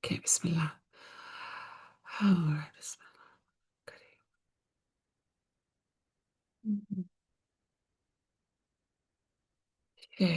Okay, Bismillah. All right, Bismillah. Mhm. Okay.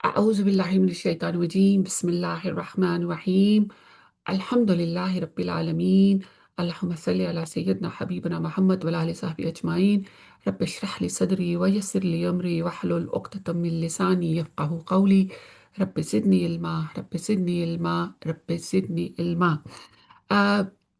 أعوذ بالله من الشيطان الرجيم بسم الله الرحمن الرحيم الحمد لله رب العالمين اللهم صل على سيدنا حبيبنا محمد وعلى آله وصحبه أجمعين رب اشرح لي صدري ويسر لي أمري واحلل عقدة من لساني يفقهوا قولي رب زدني علما رب زدني علما رب زدني علما آ,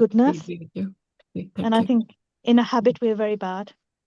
goodness, agree with you. and Thank I you. think in a habit we're very bad.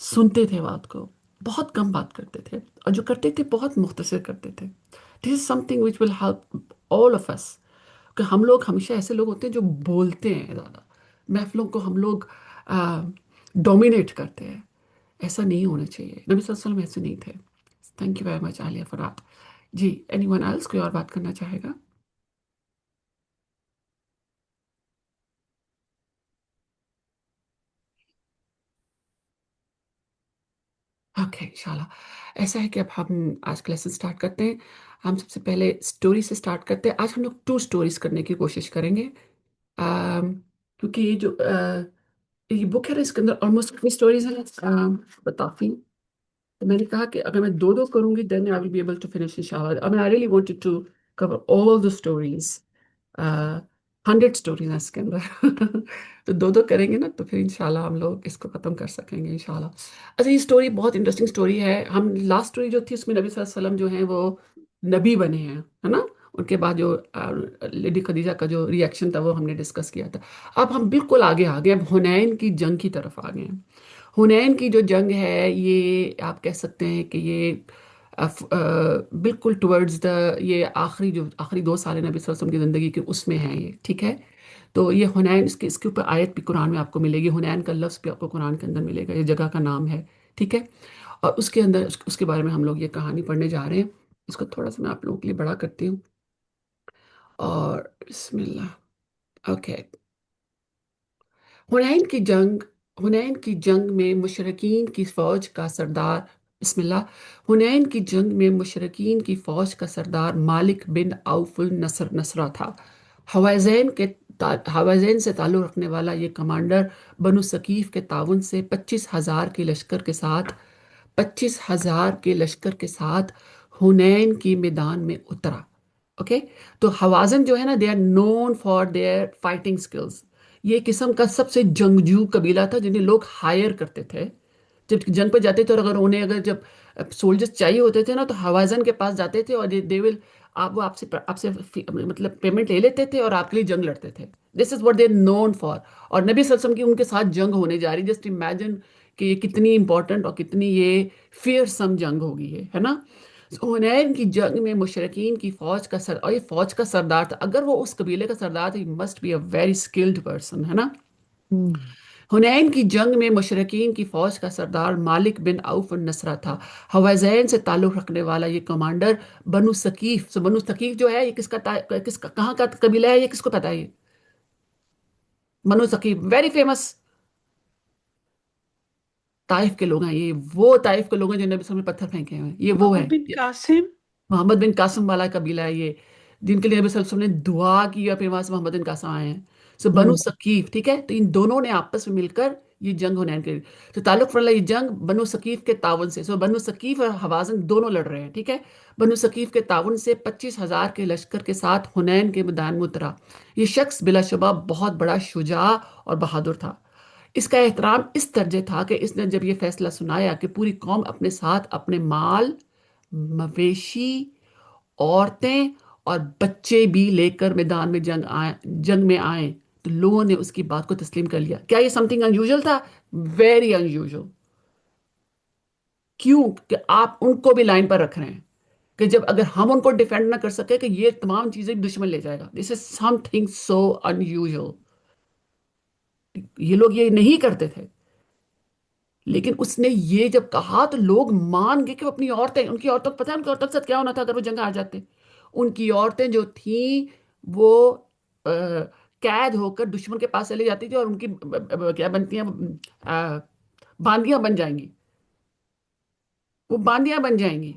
سنتے تھے بات کو، بہت کم بات کرتے تھے، اور جو کرتے تھے بہت مختصر کرتے تھے. This is something which will help all of us. کہ ہم لوگ ہمیشہ ایسے لوگ ہوتے ہیں جو بولتے ہیں زیادہ، محفلوں کو ہم لوگ ڈومینیٹ کرتے ہیں. ایسا نہیں ہونا چاہیے، نبی صلی اللہ علیہ وسلم ایسے نہیں تھے. تھینک یو ویری مچ عالیہ فرات. جی اینی ون ایلس، کوئی اور بات کرنا چاہے گا؟ اوکے انشاءاللہ. ایسا ہے کہ اب ہم آج کا لیسن اسٹارٹ کرتے ہیں. ہم سب سے پہلے اسٹوری سے اسٹارٹ کرتے ہیں. آج ہم لوگ 2 اسٹوریز کرنے کی کوشش کریں گے. کیونکہ یہ جو یہ بک ہے نا، اس کے اندر آلموسٹ کتنی اسٹوریز ہیں بتافی. تو میں نے کہا کہ اگر میں 2 کروں گی then I will be able to finish انشاءاللہ. I mean, I really wanted to cover all the stories. 100 stories ہیں اس کے اندر. تو 2 کریں گے نا تو پھر انشاءاللہ ہم لوگ اس کو ختم کر سکیں گے انشاءاللہ. اچھا، یہ اسٹوری بہت انٹرسٹنگ اسٹوری ہے. ہم لاسٹ اسٹوری جو تھی اس میں نبی صلی اللہ علیہ وسلم جو ہیں وہ نبی بنے ہیں، ہے نا. ان کے بعد جو لیڈی خدیجہ کا جو ریئیکشن تھا وہ ہم نے ڈسکس کیا تھا. اب ہم بالکل آگے آ گئے، اب حنین کی جنگ کی طرف آ گئے ہیں. حنین کی جو جنگ ہے یہ آپ کہہ سکتے ہیں کہ یہ بالکل ٹورڈز دا یہ آخری 2 سال نبی صلی اللہ علیہ وسلم کی زندگی کے اس میں ہے یہ، ٹھیک ہے. تو یہ حنین، اس کے اوپر آیت بھی قرآن میں آپ کو ملے گی. حنین کا لفظ بھی آپ کو قرآن کے اندر ملے گا، یہ جگہ کا نام ہے، ٹھیک ہے. اور اس کے اندر اس کے بارے میں ہم لوگ یہ کہانی پڑھنے جا رہے ہیں. اس کو تھوڑا سا میں آپ لوگوں کے لیے بڑا کرتی ہوں. اور بسم اللہ. اوکے. حنین کی جنگ. حنین کی جنگ میں مشرکین کی فوج کا سردار، بسم اللہ. حنین کی جنگ میں مشرکین کی فوج کا سردار مالک بن عوف نصرہ تھا. حوازین سے تعلق رکھنے والا یہ کمانڈر بنو ثقیف کے تعاون سے 25,000 کے لشکر کے ساتھ 25,000 کے لشکر کے ساتھ حنین کی میدان میں اترا. اوکے. تو حوازن جو ہے نا، they are known for their fighting skills. یہ قسم کا سب سے جنگجو قبیلہ تھا جنہیں لوگ ہائر کرتے تھے جب جنگ پہ جاتے تھے. اور اگر جب سولجرز چاہیے ہوتے تھے نا تو حوازن کے پاس جاتے تھے، اور دے ول وہ آپ سے مطلب پیمنٹ لے لیتے تھے اور آپ کے لیے جنگ لڑتے تھے. This is what they known for. اور نبی صلی اللہ علیہ وسلم کی ان کے ساتھ جنگ ہونے جا رہی. جسٹ امیجن کہ یہ کتنی امپورٹنٹ اور کتنی یہ فیئرسم جنگ ہوگی ہے نا. حنین کی جنگ میں مشرکین کی فوج کا اور یہ فوج کا سردار تھا. اگر وہ اس قبیلے کا سردار تھا، must be a very skilled person, ہے نا. حنین کی جنگ میں مشرکین کی فوج کا سردار مالک بن عوف النصرہ تھا. حوازین سے تعلق رکھنے والا یہ کمانڈر بنو ثقیف. بنو ثقیف جو ہے یہ کہاں کا قبیلہ ہے؟ یہ کس کو پتا ہے؟ بنو ثقیف ویری فیمس طائف کے لوگ ہیں. یہ وہ طائف کے لوگ ہیں جو نبی صلی اللہ علیہ وسلم نے پتھر پھینکے ہوئے ہیں. یہ وہ محمد ہیں. بن قاسم. محمد بن قاسم والا قبیلہ ہے یہ، جن کے لیے نبی صلی اللہ علیہ وسلم نے دعا کی اور پھر وہاں سے محمد بن قاسم آئے ہیں. بنو ثقیف، ٹھیک ہے. تو ان دونوں نے آپس میں مل کر یہ جنگ حنین کے تو تعلق والا یہ جنگ بنو ثقیف کے تعاون سے. بنو ثقیف اور حوازن دونوں لڑ رہے ہیں، ٹھیک ہے. بنو ثقیف کے تعاون سے 25,000 کے لشکر کے ساتھ حنین کے میدان میں اترا. یہ شخص بلا شبہ بہت بڑا شجاع اور بہادر تھا. اس کا احترام اس درجے تھا کہ اس نے جب یہ فیصلہ سنایا کہ پوری قوم اپنے ساتھ اپنے مال، مویشی، عورتیں اور بچے بھی لے کر میدان میں جنگ میں آئیں تو لوگوں نے اس کی بات کو تسلیم کر لیا. کیا یہ سم تھنگ انیوژل تھا؟ Very unusual. کیوں کہ آپ ان کو بھی لائن پر رکھ رہے ہیں کہ جب اگر ہم ان کو ڈیفینڈ نہ کر سکے کہ یہ تمام چیزیں دشمن لے جائے گا. دس is some thing so unusual. یہ لوگ یہ نہیں کرتے تھے، لیکن اس نے یہ جب کہا تو لوگ مان گئے کہ وہ اپنی عورتیں، ان کی عورتوں کو پتہ ہے ان کی عورتوں کے ساتھ کیا ہونا تھا اگر وہ جنگ ہار جاتے. ان کی عورتیں جو تھیں وہ قید ہو کر دشمن کے پاس چلی جاتی تھی اور ان کی کیا بنتی ہیں، باندیاں بن جائیں گی. وہ باندیاں بن جائیں گی.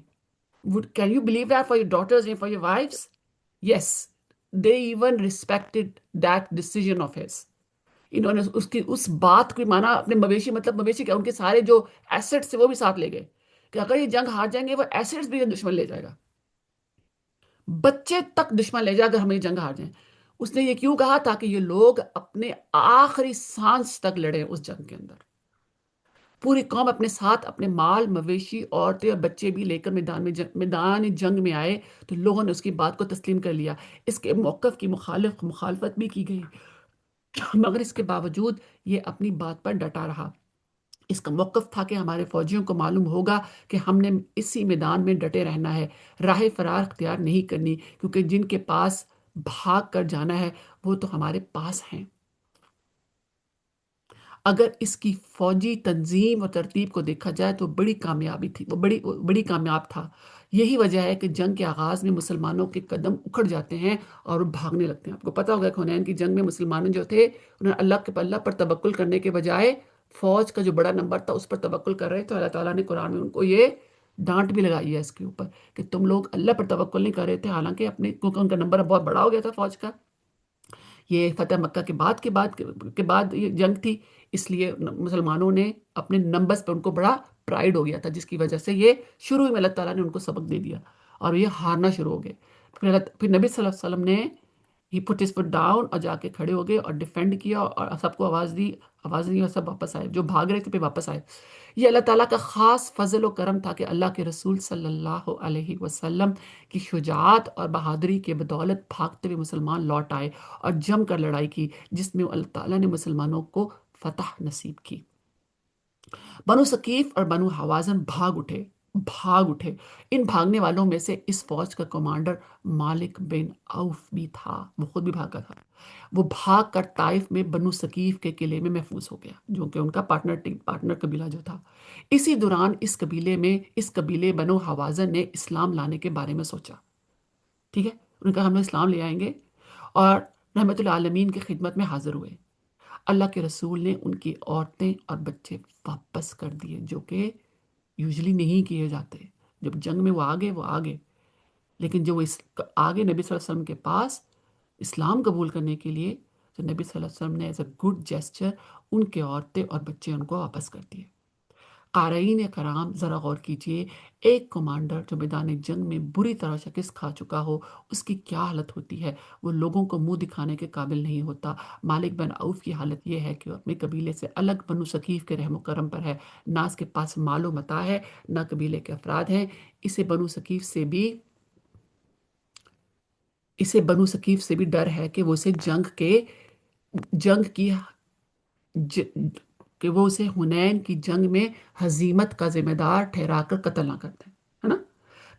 Can you believe that for your daughters and for your wives? Yes, they even respected that decision of his. انہوں نے اس بات کو مانا. اپنے مویشی، مطلب مویشی کیا، ان کے سارے جو ایسٹس تھے وہ بھی ساتھ لے گئے کہ اگر یہ جنگ ہار جائیں گے وہ ایسٹس بھی دشمن لے جائے گا، بچے تک دشمن لے جائے گا ہمیں جنگ ہار جائیں. اس نے یہ کیوں کہا؟ تاکہ یہ لوگ اپنے آخری سانس تک لڑیں اس جنگ کے اندر. پوری قوم اپنے ساتھ اپنے مال، مویشی، عورتیں اور بچے بھی لے کر میدان جنگ میں آئے تو لوگوں نے اس کی بات کو تسلیم کر لیا. اس کے موقف کی مخالفت بھی کی گئی، مگر اس کے باوجود یہ اپنی بات پر ڈٹا رہا. اس کا موقف تھا کہ ہمارے فوجیوں کو معلوم ہوگا کہ ہم نے اسی میدان میں ڈٹے رہنا ہے، راہ فرار اختیار نہیں کرنی، کیونکہ جن کے پاس بھاگ کر جانا ہے وہ تو ہمارے پاس ہیں۔ اگر اس کی فوجی تنظیم اور ترتیب کو دیکھا جائے تو بڑی کامیابی تھی، وہ بڑی کامیاب تھا۔ یہی وجہ ہے کہ جنگ کے آغاز میں مسلمانوں کے قدم اکھڑ جاتے ہیں اور وہ بھاگنے لگتے ہیں۔ آپ کو پتا ہوگا کہ حنین کی جنگ میں مسلمانوں جو تھے انہوں نے اللہ پر توکل کرنے کے بجائے فوج کا جو بڑا نمبر تھا اس پر توکل کر رہے، تو اللہ تعالیٰ نے قرآن میں ان کو یہ ڈانٹ بھی لگائی ہے اس کے اوپر کہ تم لوگ اللہ پر توکل نہیں کر رہے تھے، حالانکہ کیونکہ ان کا نمبر بہت بڑا ہو گیا تھا فوج کا۔ یہ فتح مکہ کے بعد یہ جنگ تھی، اس لیے مسلمانوں نے اپنے نمبرز پہ ان کو بڑا پرائیڈ ہو گیا تھا، جس کی وجہ سے یہ شروع میں اللہ تعالیٰ نے ان کو سبق دے دیا اور یہ ہارنا شروع ہو گئے۔ پھر نبی صلی اللہ علیہ وسلم نے ہی پٹ ہز فٹ ڈاؤن اور جا کے کھڑے ہو گئے اور ڈیفینڈ کیا اور سب کو آواز دی اور سب واپس آئے، جو بھاگ رہے تھے پھر واپس آئے۔ یہ اللہ تعالیٰ کا خاص فضل و کرم تھا کہ اللہ کے رسول صلی اللہ علیہ وسلم کی شجاعت اور بہادری کے بدولت بھاگتے ہوئے مسلمان لوٹ آئے اور جم کر لڑائی کی، جس میں اللہ تعالیٰ نے مسلمانوں کو فتح نصیب کی۔ بنو ثقیف اور بنو حوازن بھاگ اٹھے۔ ان بھاگنے والوں میں سے اس فوج کا کمانڈر مالک بن عوف بھی تھا، وہ خود بھی بھاگا تھا۔ وہ بھاگ کر طائف میں بنو ثقیف کے قلعے میں محفوظ ہو گیا، جو کہ ان کا پارٹنر قبیلہ جو تھا۔ اسی دوران اس قبیلے بنو حوازن نے اسلام لانے کے بارے میں سوچا، ٹھیک ہے، انہوں نے کہا ہم لوگ اسلام لے آئیں گے، اور رحمت العالمین کی خدمت میں حاضر ہوئے۔ اللہ کے رسول نے ان کی عورتیں اور بچے واپس کر دیے، جو کہ یوزلی نہیں کیے جاتے۔ جب جنگ میں وہ آگے، لیکن جو وہ آگے نبی صلی اللہ علیہ وسلم کے پاس اسلام قبول کرنے کے لیے، تو نبی صلی اللہ علیہ وسلم نے ایز اے گڈ جیسچر ان کے عورتیں اور بچے ان کو واپس کر دیے۔ قارئین کرام ذرا غور کیجئے، ایک کمانڈر جو میدان جنگ میں بری طرح شکست کھا چکا ہو، اس کی کیا حالت ہوتی ہے؟ وہ لوگوں کو منہ دکھانے کے قابل نہیں ہوتا۔ مالک بن عوف کی حالت یہ ہے کہ وہ اپنے قبیلے سے الگ بنو ثقیف کے رحم و کرم پر ہے، نہ اس کے پاس مال و متاع ہے، نہ قبیلے کے افراد ہیں۔ اسے بنو ثقیف سے بھی ڈر ہے کہ وہ اسے حنین کی جنگ میں ہزیمت کا ذمہ دار ٹھہرا کر قتل نہ کرتے ہیں، ہے نا۔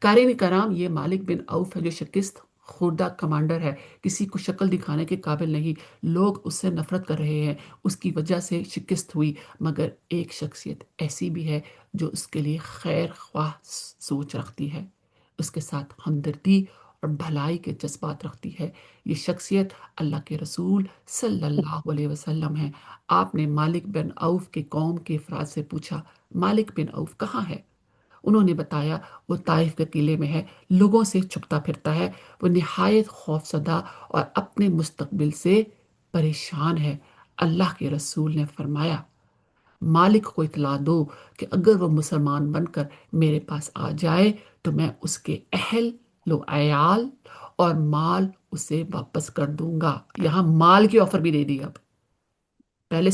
قارئین کرام، یہ مالک بن عوف ہے جو شکست خوردہ کمانڈر ہے، کسی کو شکل دکھانے کے قابل نہیں، لوگ اس سے نفرت کر رہے ہیں، اس کی وجہ سے شکست ہوئی، مگر ایک شخصیت ایسی بھی ہے جو اس کے لیے خیر خواہ سوچ رکھتی ہے، اس کے ساتھ ہمدردی اور بھلائی کے جذبات رکھتی ہے۔ یہ شخصیت اللہ کے رسول صلی اللہ علیہ وسلم ہے۔ آپ نے مالک بن عوف کے قوم کے افراد سے پوچھا، مالک بن عوف کہاں ہے؟ انہوں نے بتایا وہ طائف کے قلعے میں ہے، لوگوں سے چھپتا پھرتا ہے، وہ نہایت خوفزدہ اور اپنے مستقبل سے پریشان ہے۔ اللہ کے رسول نے فرمایا، مالک کو اطلاع دو کہ اگر وہ مسلمان بن کر میرے پاس آ جائے تو میں اس کے اہل و عیال اور مال اسے واپس کر دوں گا۔ یہاں مال کی آفر بھی دے دی۔ اب پہلے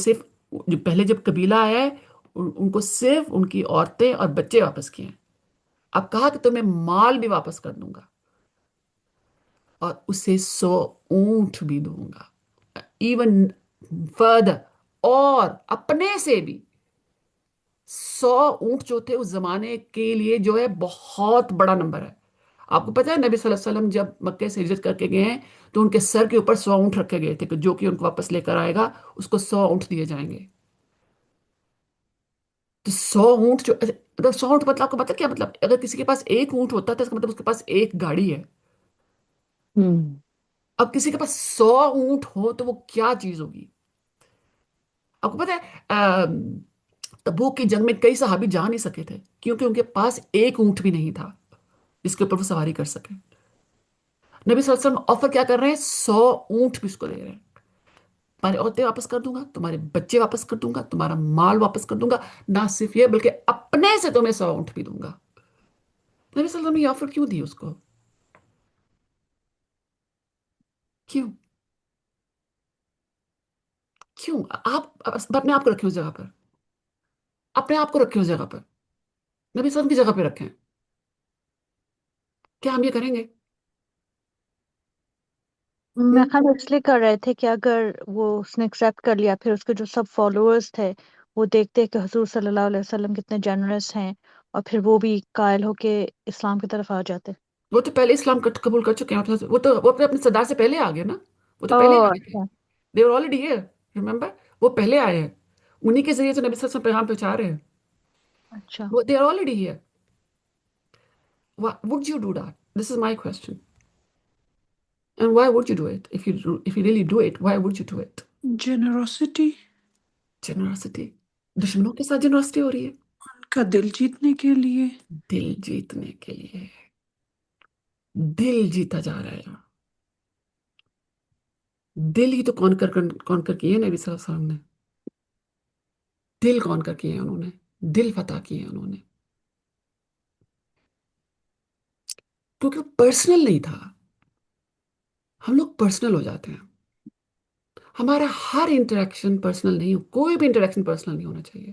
جب قبیلہ آیا ہے ان کو صرف ان کی عورتیں اور بچے واپس کیے ہیں، اب کہا کہ تمہیں مال بھی واپس کر دوں گا اور اسے 100 اونٹ بھی دوں گا، ایون فردر، اور اپنے سے بھی 100 اونٹ جو تھے اس زمانے کے لیے جو ہے بہت بڑا نمبر ہے۔ آپ کو پتا ہے نبی صلی اللہ علیہ وسلم جب مکے سے ہجرت کر کے گئے ہیں تو ان کے سر کے اوپر 100 اونٹ رکھے گئے تھے کہ جو کہ ان کو واپس لے کر آئے گا اس کو 100 اونٹ دیے جائیں گے۔ تو 100 اونٹ جو مطلب 100 اونٹ مطلب آپ کو پتا کیا مطلب؟ اگر کسی کے پاس ایک اونٹ ہوتا ہے تو اس کا مطلب اس کے پاس ایک گاڑی ہے۔ اب کسی کے پاس 100 اونٹ ہو تو وہ کیا چیز ہوگی؟ آپ کو پتا ہے تبوک کی جنگ میں کئی صحابی جا نہیں سکے تھے کیونکہ ان کے پاس ایک اونٹ بھی نہیں تھا جس کے اوپر وہ سواری کر سکے۔ نبی صلی اللہ علیہ وسلم آفر کیا کر رہے ہیں؟ 100 اونٹ بھی اس کو دے رہے ہیں، تمہاری عورتیں واپس کر دوں گا، تمہارے بچے واپس کر دوں گا، تمہارا مال واپس کر دوں گا، نہ صرف یہ بلکہ اپنے سے تمہیں 100 اونٹ بھی دوں گا۔ نبی صلی اللہ علیہ وسلم نے یہ آفر کیوں دی اس کو؟ کیوں کیوں آپ اپنے آپ کو رکھیں اس جگہ پر، اپنے آپ کو رکھیں اس جگہ پر، نبی صلی اللہ علیہ وسلم کی جگہ پہ رکھیں، کیا ہم یہ کریں گے؟ میں خیال اس لیے کر رہے تھے کہ اگر وہ اس نے ایکسیپٹ کر لیا، پھر اس کے جو سب فالوورز تھے وہ دیکھتے ہیں کہ حضور صلی اللہ علیہ وسلم کتنے جنرس ہیں اور پھر وہ بھی قائل ہو کے اسلام کی طرف آ جاتے ہیں. وہ تو پہلے اسلام قبول کر چکے ہیں. وہ اپنے سردار سے پہلے آ گئے نا. وہ تو پہلے اوہ آ گئے تھے. اچھا. They were already here. Remember? وہ پہلے آئے ہیں. انہی کے ذریعے سے نبی صلی اللہ علیہ وسلم پیغام پہنچا رہے ہیں. اچھا. They are already here. Why would you do that? This is my question. And why would you do it? If you really do it, why would you do it? Generosity, Generosity. دشمنوں کے ساتھ جنرosity ہو رہی ہے. ان کا دل جیتنے کے لیے. دل جیتنے کے لیے. دل جیتا جا رہا ہے. دل ہی تو کون کر کیے ہیں نبی صلی اللہ علیہ وسلم نے. دل کون کر کیے ہیں انہوں نے. دل فتح کیے ہیں انہوں نے. کیونکہ وہ پرسنل نہیں تھا. ہم لوگ پرسنل ہو جاتے ہیں. ہمارا ہر انٹریکشن پرسنل نہیں ہو. کوئی بھی انٹریکشن پرسنل نہیں ہونا چاہیے.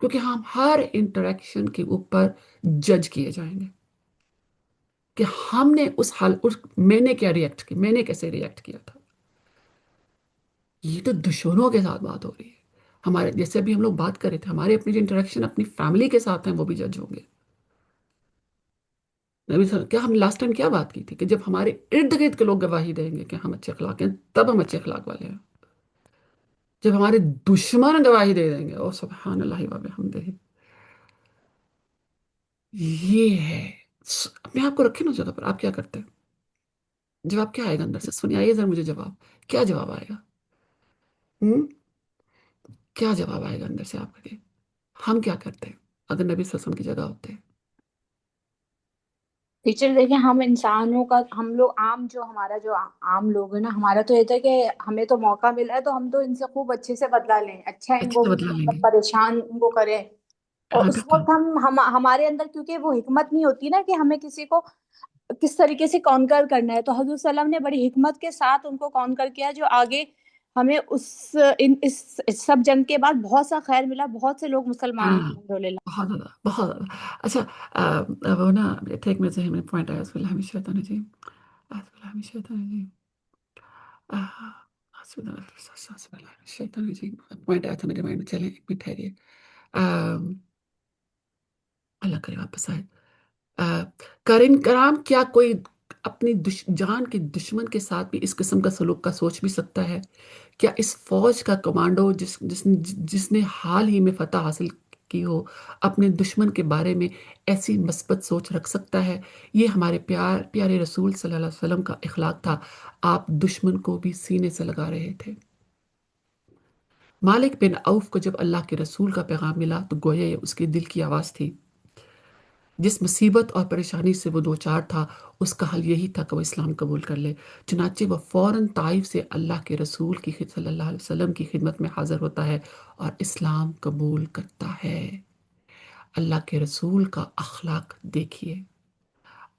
کیونکہ ہم ہر انٹریکشن کے اوپر جج کیے جائیں گے کہ ہم نے میں نے کیا ریئیکٹ کیا. میں نے کیسے ریئیکٹ کیا تھا. یہ تو دشمنوں کے ساتھ بات ہو رہی ہے. ہمارے جیسے ابھی ہم لوگ بات کر رہے تھے، ہمارے اپنی جو انٹریکشن اپنی فیملی کے ساتھ ہیں وہ بھی جج ہوں گے. کیا ہم لاسٹ ٹائم کیا بات کی تھی کہ جب ہمارے ارد گرد کے لوگ گواہی دیں گے کہ ہم اچھے اخلاق ہیں تب ہم اچھے اخلاق والے ہیں. جب ہمارے دشمن گواہی دے دیں گے، او سبحان اللہ و بحمدہ. یہ ہے. اپنے آپ کو رکھے نا جگہ پر. آپ کیا کرتے ہیں؟ جواب کیا آئے گا اندر سے؟ سنیے، آئیے ذرا مجھے جواب. کیا جواب آئے گا؟ کیا جواب آئے گا اندر سے آپ کے؟ ہم کیا کرتے ہیں اگر نبی صلی اللہ علیہ وسلم کی جگہ ہوتے ہیں؟ ٹیچر دیکھیں، ہم انسانوں کا، ہم لوگ عام، جو ہمارا جو عام لوگ ہیں نا، ہمارا تو یہ تھا کہ ہمیں تو موقع ملا ہے تو ہم تو ان سے خوب اچھے سے بدلا لیں، اچھا ان اچھے کو سے بدلا لیں مطلب گے. پریشان ان کو کریں. اور ہاں اس بالکل. وقت ہمارے اندر کیونکہ وہ حکمت نہیں ہوتی نا کہ ہمیں کسی کو کس طریقے سے کانکر کرنا ہے، تو حضور صلی اللہ علیہ وسلم نے بڑی حکمت کے ساتھ ان کو کانکر کیا، جو آگے ہمیں اس سب جنگ کے بعد بہت سا خیر ملا، بہت سے لوگ مسلمان ہاں ہوئے الحمدللہ. بہت زیادہ بہت زیادہ. اچھا وہ نا ایک میرے ذہن میں پوائنٹ آیا. اعوذ باللہ من الشیطان الرجیم. اعوذ باللہ من الشیطان الرجیم. اعوذ باللہ من الشیطان الرجیم. پوائنٹ آیا تھا میرے مائنڈ میں. چلیں ایک منٹ ٹھہریے. اللہ کرے واپس آئے. کریم کرام، کیا کوئی اپنی جان کے دشمن کے ساتھ بھی اس قسم کا سلوک کا سوچ بھی سکتا ہے؟ کیا اس فوج کا کمانڈو جس نے حال ہی میں فتح حاصل کی ہو اپنے دشمن کے بارے میں ایسی مثبت سوچ رکھ سکتا ہے؟ یہ ہمارے پیارے رسول صلی اللہ علیہ وسلم کا اخلاق تھا. آپ دشمن کو بھی سینے سے لگا رہے تھے. مالک بن عوف کو جب اللہ کے رسول کا پیغام ملا تو گویا یہ اس کے دل کی آواز تھی. جس مصیبت اور پریشانی سے وہ دوچار تھا اس کا حل یہی تھا کہ وہ اسلام قبول کر لے. چنانچہ وہ فوراً طائف سے اللہ کے رسول کی صلی اللہ علیہ وسلم کی خدمت میں حاضر ہوتا ہے اور اسلام قبول کرتا ہے. اللہ کے رسول کا اخلاق دیکھیے.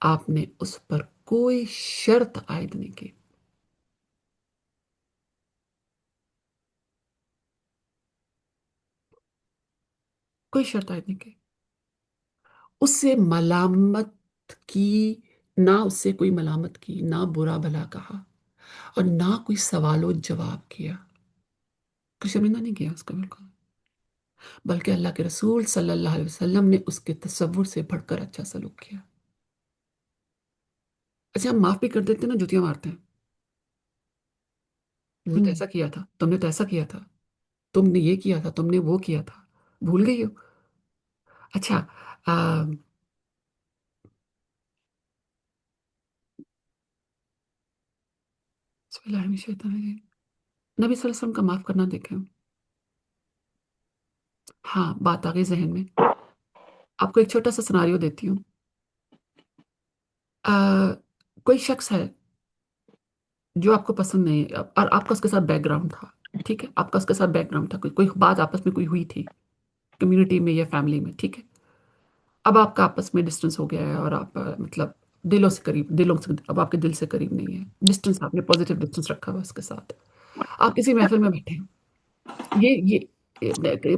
آپ نے اس پر کوئی شرط عائد نہیں کی. کوئی شرط عائد نہیں کی. اس سے ملامت کی، نہ اس سے کوئی ملامت کی، نہ برا بھلا کہا اور نہ کوئی سوال و جواب کیا. کوئی شرمندہ نہیں کیا اس کو بالکل. بلکہ اللہ کے رسول صلی اللہ علیہ وسلم نے اس کے تصور سے بڑھ کر اچھا سلوک کیا. اچھا ہم معاف بھی کر دیتے ہیں نا، جوتیاں مارتے ہیں. تم نے تو ایسا کیا تھا، تم نے تو ایسا کیا تھا، تم نے یہ کیا تھا، تم نے وہ کیا تھا. بھول گئی ہو؟ اچھا بسم اللہ من الشیطان الرجیم. نبی صلی اللہ علیہ وسلم کا معاف کرنا دیکھیں. ہاں بات آ گئی ذہن میں. آپ کو ایک چھوٹا سا سناریو دیتی ہوں. کوئی شخص ہے جو آپ کو پسند نہیں ہے اور آپ کا اس کے ساتھ بیک گراؤنڈ تھا. ٹھیک ہے، آپ کا اس کے ساتھ بیک گراؤنڈ تھا، کوئی بات آپس میں کوئی ہوئی تھی کمیونٹی میں یا فیملی میں. ٹھیک ہے، اب آپ کا آپس میں ڈسٹنس ہو گیا ہے اور آپ مطلب دلوں سے اب آپ کے دل سے قریب نہیں ہے. ڈسٹنس آپ نے پازیٹیو ڈسٹنس رکھا ہوا اس کے ساتھ. آپ کسی محفل میں بیٹھے ہیں. یہ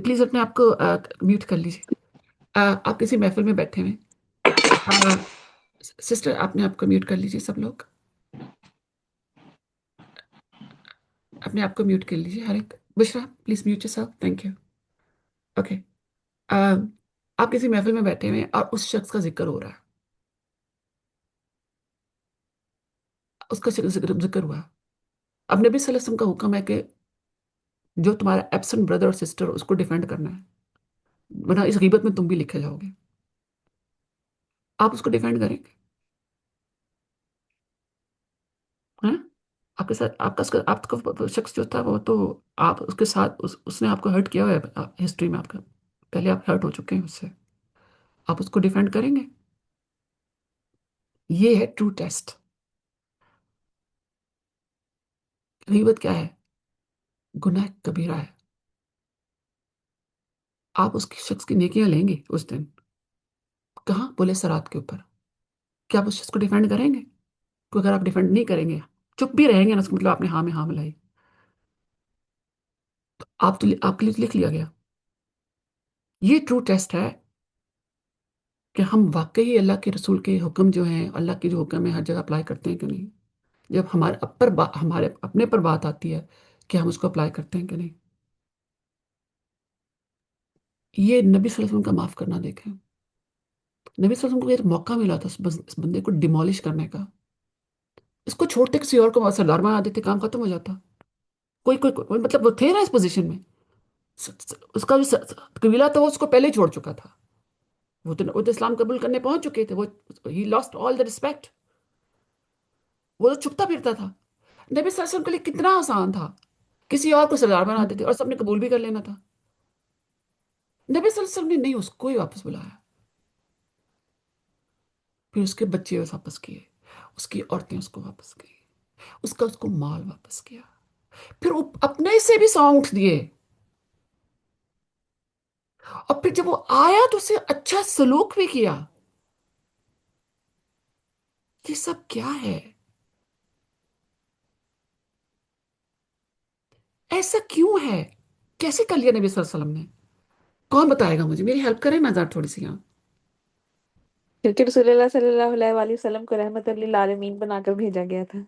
پلیز اپنے آپ کو میوٹ کر لیجیے. آپ کسی محفل میں بیٹھے ہوئے. سسٹر آپ نے آپ کو میوٹ کر لیجیے. سب لوگ اپنے آپ کو میوٹ کر لیجیے. ہر ایک. Bushra please mute yourself. Thank you. Okay, آپ کسی محفل میں بیٹھے ہوئے ہیں اور اس شخص کا ذکر ہو رہا ہے، اس کا ذکر ہوا، اب نبی صلی اللہ علیہ وسلم کا حکم ہے کہ جو تمہارا ایبسنٹ بردر اور سسٹر اس کو ڈیفینڈ کرنا ہے، ورنہ اس غیبت میں تم بھی لکھے جاؤ گے. آپ اس کو ڈیفینڈ کریں گے؟ ہاں، آپ کے ساتھ آپ کا شخص جو تھا وہ تو آپ اس کے ساتھ اس نے آپ کو ہرٹ کیا ہوا ہے ہسٹری میں، آپ کا پہلے آپ ہرٹ ہو چکے ہیں اس سے، آپ اس کو ڈیفینڈ کریں گے؟ یہ ہے ٹرو ٹیسٹ. غیبت کیا ہے؟ گناہ کبیرہ ہے. آپ اس کی شخص کی نیکیاں لیں گے اس دن، کہاں؟ بولے سرات کے اوپر. کیا آپ اس شخص کو ڈیفینڈ کریں گے؟ تو اگر آپ ڈیفینڈ نہیں کریں گے، چپ بھی رہیں گے نا، اس کا مطلب آپ نے ہاں میں ہاں ملائی، تو آپ کے لیے لکھ لیا گیا. یہ ٹرو ٹیسٹ ہے کہ ہم واقعی اللہ کے رسول کے حکم جو ہیں، اللہ کے جو حکم ہیں ہر جگہ اپلائی کرتے ہیں کہ نہیں. جب ہمارے اپنے پر بات آتی ہے کہ ہم اس کو اپلائی کرتے ہیں کہ نہیں. یہ نبی صلی اللہ علیہ وسلم کا معاف کرنا دیکھیں. نبی صلی اللہ علیہ وسلم کو ایک موقع ملا تھا اس بندے کو ڈیمولش کرنے کا، اس کو چھوڑتے کسی اور کو سردار بنا دیتے، کام ختم ہو جاتا. کوئی مطلب وہ تھے نا اس پوزیشن میں، اس کا جو قبیلہ تھا وہ اس کو پہلے ہی چھوڑ چکا تھا، وہ تو اسلام قبول کرنے پہنچ چکے تھے، وہ ہی لاسٹ آل دا ریسپیکٹ، وہ تو چھپتا پھرتا تھا. نبی صلی اللہ علیہ وسلم کے لیے کتنا آسان تھا، کسی اور کو سردار بنا دیتے اور سب نے قبول بھی کر لینا تھا. نبی صلی اللہ علیہ وسلم نے نہیں، اس کو ہی واپس بلایا. پھر اس کے بچے واپس کیے، اس کی عورتیں اس کو واپس کی، اس کو مال واپس کیا، پھر وہ اپنے سے بھی سونٹ دیے، اور پھر جب وہ آیا تو اسے اچھا سلوک بھی کیا. یہ سب کیا ہے؟ ایسا کیوں ہے؟ کیسے کر لیا نبی صلی اللہ علیہ وسلم نے؟ کون بتائے گا مجھے؟ میری ہیلپ کریں نا ذرا تھوڑی سی یہاں. کیونکہ رسول اللہ صلی اللہ علیہ وآلہ وسلم کو رحمت للعالمین بنا کر بھیجا گیا تھا.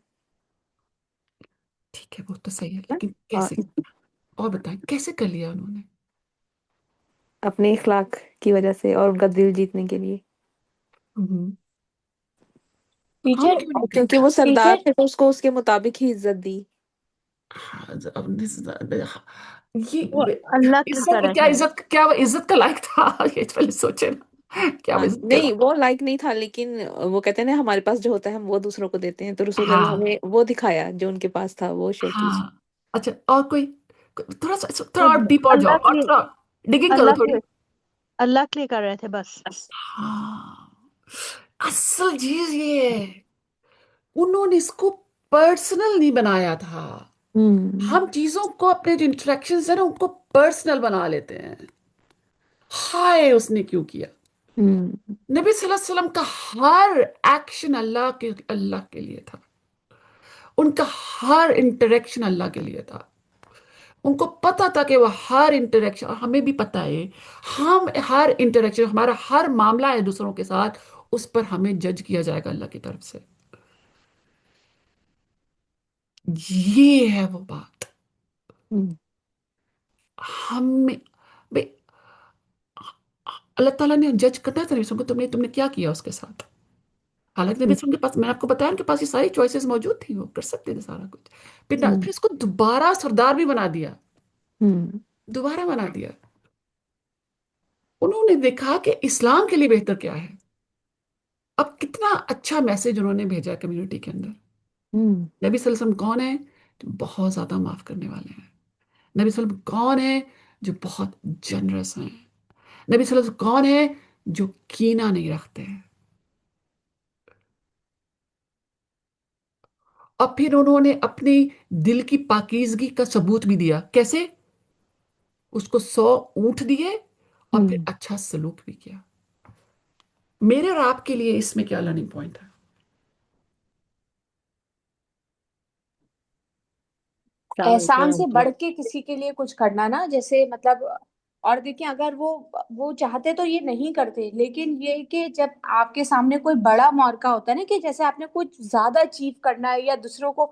ٹھیک ہے، وہ تو صحیح ہے، لیکن کیسے؟ اور اور بتائیں کیسے کر لیا انہوں نے؟ اپنے اخلاق کی وجہ سے اور ان کا دل جیتنے کے لیے. ہم ہم ٹیچر کیوں نہیں کیونکہ کرتے؟ وہ سردار ٹیچر تھے تو اس کو اس کے مطابق ہی عزت دی. وہ یہ اللہ کی عزت طرح کیا؟ ہے. عزت کیا؟ وہ عزت کا لائق تھا؟ یہ پہلے سوچے نا، کیا وہ عزت کے نہیں لائق؟ وہ لائق نہیں تھا، لیکن وہ کہتے ہیں نا ہمارے پاس جو ہوتا ہے ہم وہ دوسروں کو دیتے ہیں، تو رسول اللہ ہاں نے وہ دکھایا جو ان کے پاس تھا، وہ شو کیس. ہاں. اچھا، اور تھوڑا اور ڈیپ اور جاؤ، اللہ کے اور لیے، تھوڑا ڈگنگ کرو اللہ تھوڑی. کے اللہ کے لیے کر رہے تھے بس. ہاں، اصل چیز یہ ہے انہوں نے اس کو پرسنل نہیں بنایا تھا. ہوں ہم چیزوں کو، اپنے جو انٹریکشنز ہیں نا ان کو پرسنل بنا لیتے ہیں. ہائے اس نے کیوں کیا؟ ہوں نبی صلی اللہ علیہ وسلم کا ہر ایکشن اللہ کے لیے تھا، ان کا ہر انٹریکشن اللہ کے لیے تھا. ان کو پتا تھا کہ وہ ہر انٹریکشن، اور ہمیں بھی پتا ہے، ہم ہر انٹریکشن، ہمارا ہر معاملہ ہے دوسروں کے ساتھ، اس پر ہمیں جج کیا جائے گا اللہ کی طرف سے. یہ ہے وہ بات. ہوں ہم بھئی، اللہ تعالیٰ نے جج کرنا تھا نبی کو، تم نے کیا کیا اس کے ساتھ. حالانکہ نبی کے پاس، میں نے آپ کو بتایا ان کے پاس یہ ساری چوائسیز موجود تھیں، وہ کر سکتے تھے سارا کچھ. ہوں پھر اس کو دوبارہ سردار بھی بنا دیا، ہوں دوبارہ بنا دیا. انہوں نے دیکھا کہ اسلام کے لیے بہتر کیا ہے. اب کتنا اچھا میسج انہوں نے بھیجا کمیونٹی کے اندر. ہوں نبی صلی اللہ علیہ وسلم کون ہے؟ جو بہت زیادہ معاف کرنے والے ہیں. نبی صلی اللہ علیہ وسلم کون ہے؟ جو بہت جنرس ہیں. نبی صلی اللہ علیہ وسلم کون ہے؟ جو کینہ نہیں رکھتے ہیں. اور پھر انہوں نے اپنی دل کی پاکیزگی کا ثبوت بھی دیا. کیسے؟ اس کو 100 اونٹ دیے اور پھر ہوں اچھا سلوک بھی کیا. میرے اور آپ کے لیے اس میں کیا لرننگ پوائنٹ ہے؟ احسان سے بڑھ کے کسی کے لیے کچھ کرنا نا، جیسے مطلب، اور دیکھیں اگر وہ چاہتے تو یہ نہیں کرتے، لیکن یہ کہ جب آپ کے سامنے کوئی بڑا موقع ہوتا ہے نا، کہ جیسے آپ نے کچھ زیادہ اچیو کرنا ہے یا دوسروں کو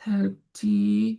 30,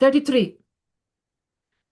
33।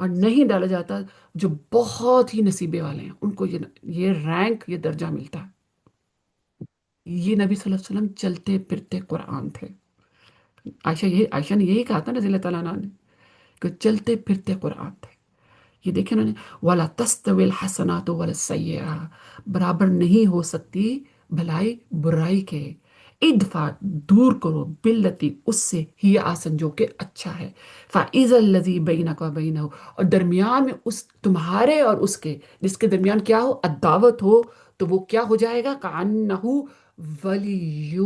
اور نہیں ڈالا جاتا جو بہت ہی نصیبے والے ہیں ان کو یہ رینک، یہ درجہ ملتا ہے. یہ نبی صلی اللہ علیہ وسلم چلتے پھرتے قرآن تھے. عائشہ نے یہی کہا تھا رضی اللہ تعالیٰ عنہ نے کہ چلتے پھرتے قرآن تھے. یہ دیکھیں انہوں نے وَلَا تَسْتَوِي الْحَسَنَاتُ وَلَا السَّيِّئَاتُ، برابر نہیں ہو سکتی بھلائی برائی کے. ادفع، دور کرو، باللتی، اس سے ہی آسن جو کہ اچھا ہے. فَإِذَا الَّذِي بَيْنَكَ وَبَيْنَهُ، اور درمیان میں اس تمہارے اور اس کے جس کے درمیان کیا ہو، عداوت ہو، تو وہ کیا ہو جائے گا، كَأَنَّهُ وَلِيٌّ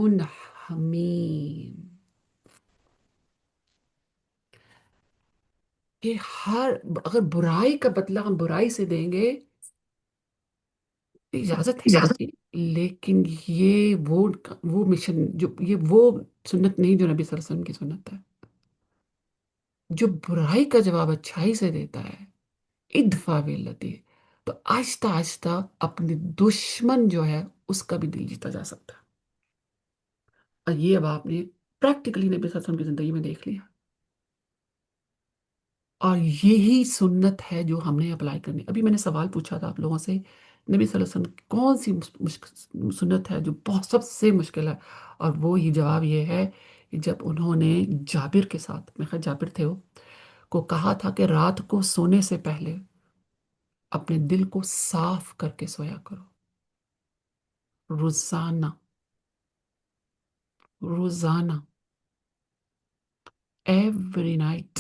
حَمِيمٌ. کہ اگر برائی کا بدلہ ہم برائی سے دیں گے، اجازت ہے اس کی، لیکن یہ وہ مشن جو یہ وہ سنت نہیں جو نبی صلی اللہ علیہ وسلم کی سنت ہے. جو برائی کا جواب اچھائی سے دیتا ہے، ادفع باللتی، تو آہستہ آہستہ اپنے دشمن جو ہے اس کا بھی دل جیتا جا سکتا ہے. اور یہ اب آپ نے پریکٹیکلی نبی صلی اللہ علیہ وسلم کی زندگی میں دیکھ لیا. اور یہی سنت ہے جو ہم نے اپلائی کرنی. ابھی میں نے سوال پوچھا تھا آپ لوگوں سے، نبی صلی اللہ علیہ وسلم کی کون سی سنت ہے جو بہت سب سے مشکل ہے، اور وہ یہ جواب یہ ہے کہ جب انہوں نے جابر کے ساتھ، میں خیال جابر تھے وہ، کو کہا تھا کہ رات کو سونے سے پہلے اپنے دل کو صاف کر کے سویا کرو. روزانہ روزانہ، ایوری نائٹ.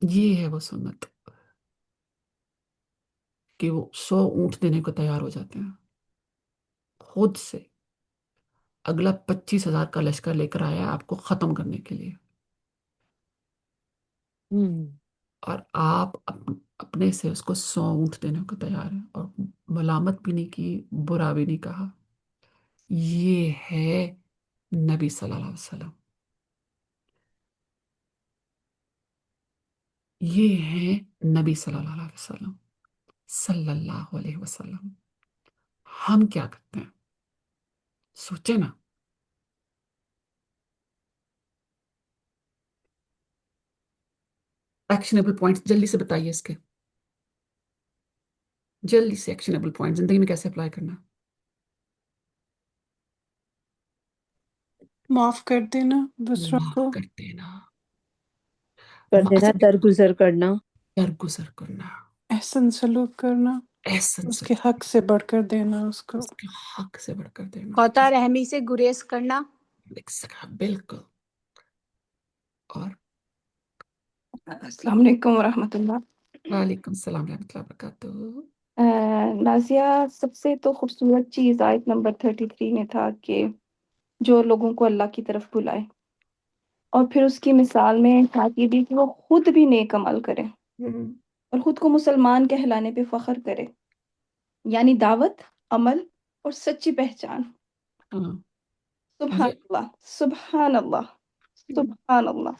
یہ ہے وہ سنت کہ وہ 100 اونٹ دینے کو تیار ہو جاتے ہیں خود سے. اگلا 25,000 کا لشکر لے کر آیا آپ کو ختم کرنے کے لیے، اور آپ اپنے سے اس کو 100 اونٹ دینے کو تیار ہیں، اور ملامت بھی نہیں کی، برا بھی نہیں کہا. یہ ہے نبی صلی اللہ علیہ وسلم، یہ ہے نبی صلی اللہ علیہ وسلم، صلی اللہ علیہ وسلم. ہم کیا کرتے ہیں سوچیں نا. ایکشنیبل پوائنٹس جلدی سے بتائیے، اس کے جلدی سے ایکشنیبل پوائنٹ زندگی میں کیسے اپلائی کرنا. معاف کر دینا دوسروں معاف کو، کر دینا، کر دینا، درگزر کرنا. درگزر کرنا، احسن سلوک کرنا، احسن اس سے کے حق سے بڑھ کر دینا اس کو. اس کے حق سے بڑھ کر دینا. خطا رحمی سے گریز کرنا. بالکل. اور السلام علیکم ورحمۃ اللہ. وعلیکم السلام ورحمۃ اللہ وبرکاتہ. نازیہ، سب سے تو خوبصورت چیز آیت نمبر 33 میں تھا کہ جو لوگوں کو اللہ کی طرف بلائے، اور پھر اس کی مثال میں بات یہ بھی کہ وہ خود بھی نیک عمل کرے اور خود کو مسلمان کہلانے پہ فخر کرے، یعنی دعوت، عمل اور سچی پہچان. ہاں، سبحان یہ اللہ، سبحان اللہ، سبحان اللہ.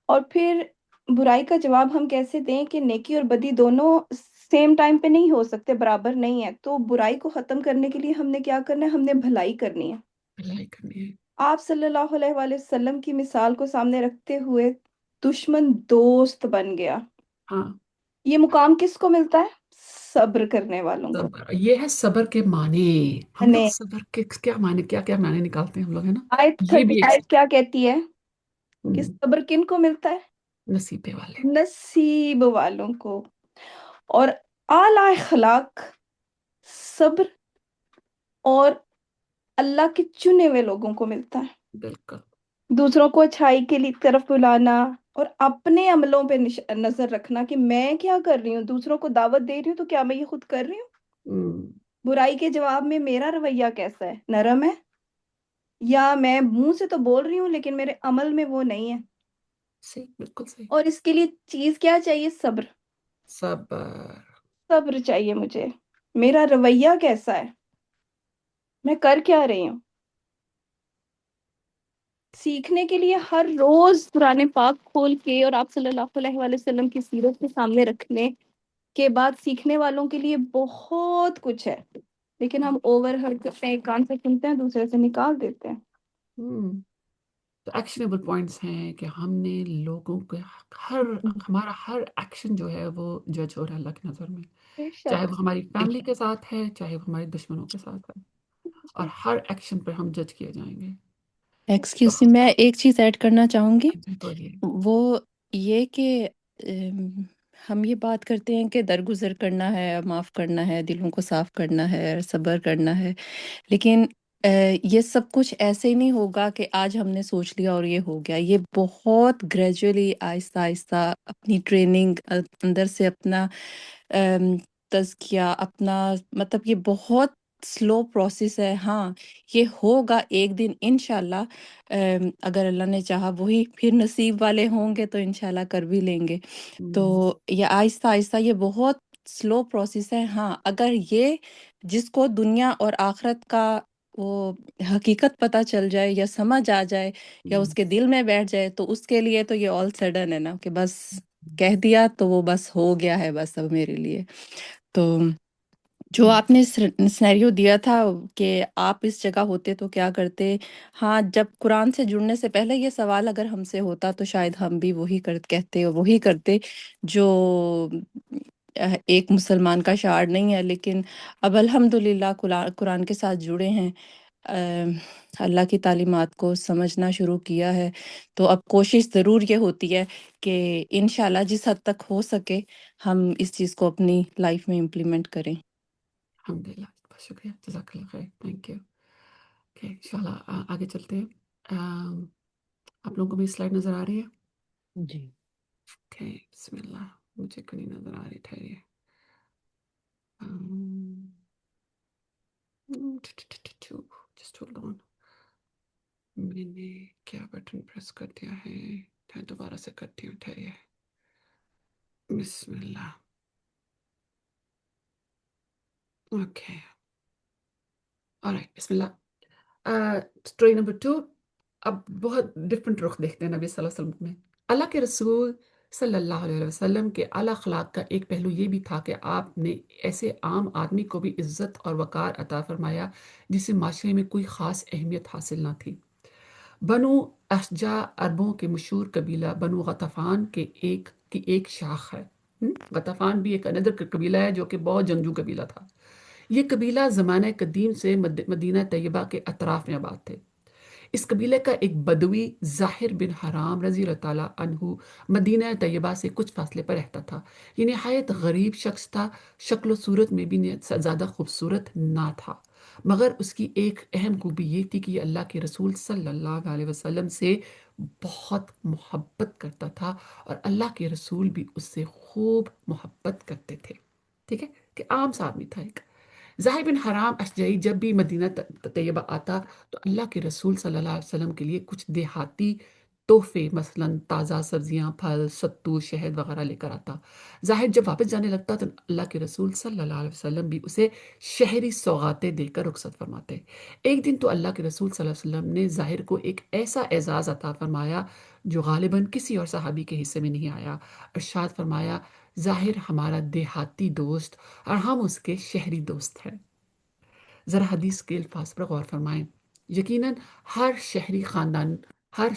اور پھر برائی کا جواب ہم کیسے دیں کہ نیکی اور بدی دونوں سیم ٹائم پہ نہیں ہو سکتے، برابر نہیں ہے. تو برائی کو ختم کرنے کے لیے ہم نے کیا کرنا ہے؟ ہم نے بھلائی کرنی ہے. بھلائی کرنی ہے. آپ صلی اللہ علیہ وآلہ وسلم کی مثال کو سامنے رکھتے ہوئے دشمن دوست بن گیا. ہاں، یہ مقام کس کو ملتا ہے؟ صبر کرنے والوں کو. یہ ہے صبر کے معنی. ہم لوگ نے صبر کے کیا معنی، کیا کیا معنی نکالتے ہیں ہم لوگ، ہے نا. آیت یہ بھی 35 کیا کہتی ہے کہ ایک صبر کن کو ملتا ہے؟ نصیبے والے. نصیب والوں کو. اور اعلی اخلاق صبر اور اللہ کے چنے ہوئے لوگوں کو ملتا ہے. بالکل. دوسروں کو اچھائی کے لیے طرف بلانا اور اپنے عملوں پہ نظر رکھنا کہ میں کیا کر رہی ہوں، دوسروں کو دعوت دے رہی ہوں تو کیا میں یہ خود کر رہی ہوں؟ برائی کے جواب میں میرا رویہ کیسا ہے؟ نرم ہے، یا میں منہ سے تو بول رہی ہوں لیکن میرے عمل میں وہ نہیں ہے؟ صحیح، بالکل صحیح. اور اس کے لیے چیز کیا چاہیے؟ صبر. صبر. صبر چاہیے مجھے. میرا رویہ کیسا ہے؟ میں کر کیا رہی ہوں؟ سیکھنے کے لیے ہر روز قرآن پاک کھول کے اور آپ صلی اللہ علیہ وآلہ وسلم کی سیرت کے سامنے رکھنے کے بعد سیکھنے والوں کے لیے بہت کچھ ہے، لیکن ہم اوور ہر اپنے ایک کان سے سنتے ہیں، دوسرے سے نکال دیتے ہیں. تو ایکشنیبل پوائنٹس ہیں کہ ہم نے لوگوں کے ہمارا ہر ایکشن جو ہے وہ جج ہو رہا ہے اللہ کی نظر میں، بے چاہے شک وہ ہماری فیملی کے ساتھ ہے، چاہے وہ ہمارے دشمنوں کے ساتھ ہے، اور ہر ایکشن پہ ہم جج کیے جائیں گے۔ تو ایکسکیوز می، میں ایک چیز ایڈ کرنا چاہوں گی، جی بولیے۔ وہ یہ کہ ہم یہ بات کرتے ہیں کہ درگزر کرنا ہے، معاف کرنا ہے، دلوں کو صاف کرنا ہے، صبر کرنا ہے، لیکن یہ سب کچھ ایسے ہی نہیں ہوگا کہ آج ہم نے سوچ لیا اور یہ ہو گیا۔ یہ بہت گریجولی، آہستہ آہستہ اپنی ٹریننگ اندر سے اپنا تزکیہ، اپنا مطلب یہ بہت سلو پروسیس ہے۔ ہاں یہ ہوگا ایک دن انشاءاللہ، اگر اللہ نے چاہا، وہی پھر نصیب والے ہوں گے تو انشاءاللہ کر بھی لیں گے۔ تو یہ آہستہ آہستہ یہ بہت سلو پروسیس ہے۔ ہاں اگر یہ جس کو دنیا اور آخرت کا وہ حقیقت پتہ چل جائے یا سمجھ آ جائے یا اس کے دل میں بیٹھ جائے تو اس کے لیے تو یہ آل سڈن ہے نا، کہ بس کہہ دیا تو وہ بس ہو گیا ہے بس اب میرے لیے۔ تو جو آپ نے سنیریو دیا تھا کہ آپ اس جگہ ہوتے تو کیا کرتے، ہاں جب قرآن سے جڑنے سے پہلے یہ سوال اگر ہم سے ہوتا تو شاید ہم بھی وہی کہتے اور وہی کرتے جو ایک مسلمان کا شعار نہیں ہے، لیکن اب الحمدللہ قرآن کے ساتھ جڑے ہیں، اللہ کی تعلیمات کو سمجھنا شروع کیا ہے، تو اب کوشش ضرور یہ ہوتی ہے کہ انشاءاللہ جس حد تک ہو سکے ہم اس چیز کو اپنی لائف میں امپلیمنٹ کریں۔ الحمدللہ، بہت شکریہ، جزاک اللہ خیر، تھینک یو۔ اوکے انشاءاللہ آگے چلتے ہیں۔ آپ لوگوں کو بھی سلائڈ نظر آ رہی ہے؟ جی اوکے بسم اللہ، مجھے کہیں نظر آ رہی، ٹھہریے۔ جسٹ ہولڈ آن، میں نے کیا بٹن پریس کر دیا ہے؟ دوبارہ سے کرتی ہوں، ٹھہریے۔ بسم اللہ، اوکے آلرائٹ، بسم اللہ۔ اسٹوری نمبر 2، اب بہت ڈفرینٹ رخ دیکھتے ہیں نبی صلی اللہ علیہ وسلم میں۔ اللہ کے رسول صلی اللہ علیہ وسلم کے اعلی اخلاق کا ایک پہلو یہ بھی تھا کہ آپ نے ایسے عام آدمی کو بھی عزت اور وقار عطا فرمایا جسے معاشرے میں کوئی خاص اہمیت حاصل نہ تھی۔ بنو اشجع عربوں کے مشہور قبیلہ بنو غطفان کی ایک شاخ ہے۔ غطفان بھی ایک اندر قبیلہ ہے جو کہ بہت جنگجو قبیلہ تھا۔ یہ قبیلہ زمانہ قدیم سے مدینہ طیبہ کے اطراف میں آباد تھے۔ اس قبیلے کا ایک بدوی ظاہر بن حرام رضی اللہ تعالیٰ عنہ مدینہ طیبہ سے کچھ فاصلے پر رہتا تھا۔ یہ نہایت غریب شخص تھا، شکل و صورت میں بھی زیادہ خوبصورت نہ تھا، مگر اس کی ایک اہم خوبی یہ تھی کہ یہ اللہ کے رسول صلی اللہ علیہ وسلم سے بہت محبت کرتا تھا، اور اللہ کے رسول بھی اس سے خوب محبت کرتے تھے۔ ٹھیک ہے کہ عام سا آدمی تھا ایک۔ ظاہر بن حرام اشجعی جب بھی مدینہ طیبہ آتا تو اللہ کے رسول صلی اللہ علیہ وسلم کے لیے کچھ دیہاتی تحفے، مثلا تازہ سبزیاں، پھل، ستو، شہد وغیرہ لے کر آتا۔ ظاہر جب واپس جانے لگتا تو اللہ کے رسول صلی اللہ علیہ وسلم بھی اسے شہری سوغاتیں دے کر رخصت فرماتے۔ ایک دن تو اللہ کے رسول صلی اللہ علیہ وسلم نے ظاہر کو ایک ایسا اعزاز عطا فرمایا جو غالباً کسی اور صحابی کے حصے میں نہیں آیا۔ ارشاد فرمایا، ظاہر ہمارا دیہاتی دوست اور ہم اس کے شہری دوست ہیں۔ ذرا حدیث کے الفاظ پر غور فرمائیں۔ یقیناً ہر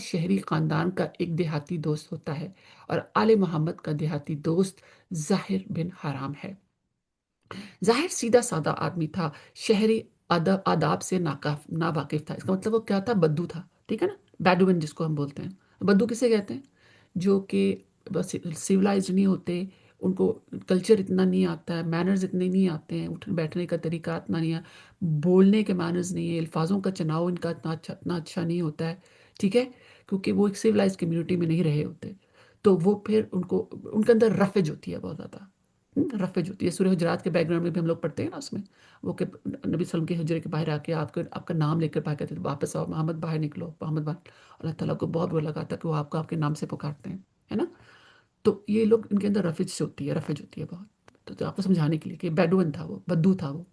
شہری خاندان کا ایک دیہاتی دوست ہوتا ہے، اور آل محمد کا دیہاتی دوست ظاہر بن حرام ہے۔ ظاہر سیدھا سادہ آدمی تھا، شہری آداب سے ناواقف تھا۔ اس کا مطلب وہ کیا تھا؟ بدو تھا، ٹھیک ہے نا، بیڈوین جس کو ہم بولتے ہیں۔ بدو کسے کہتے ہیں؟ جو کہ سیولائزڈ نہیں ہوتے، ان کو کلچر اتنا نہیں آتا ہے، مینرز اتنے نہیں آتے ہیں، اٹھنے بیٹھنے کا طریقہ اتنا نہیں ہے، بولنے کے مینرز نہیں ہے، الفاظوں کا چناؤ ان کا اتنا اچھا نہیں ہوتا ہے، ٹھیک ہے، کیونکہ وہ ایک سیولائزڈ کمیونٹی میں نہیں رہے ہوتے، تو وہ پھر ان کے اندر رفج ہوتی ہے بہت زیادہ، رفج ہوتی ہے۔ سورہ حجرات کے بیک گراؤنڈ میں بھی ہم لوگ پڑھتے ہیں نا، اس میں وہ کہ نبی صلی اللہ علیہ وسلم کے حجرے کے باہر آ کے آپ کا نام لے کر باہر کہتے تھے، واپس آؤ محمد، باہر نکلو محمد باہر۔ اللہ تعالیٰ کو بہت برا لگا تھا کہ وہ آپ کے نام سے پکارتے ہیں، ہے نا۔ تو یہ لوگ، ان کے اندر رفج ہوتی ہے بہت، تو آپ کو سمجھانے کے لیے کہ بیڈوین تھا، وہ بدو تھا۔ وہ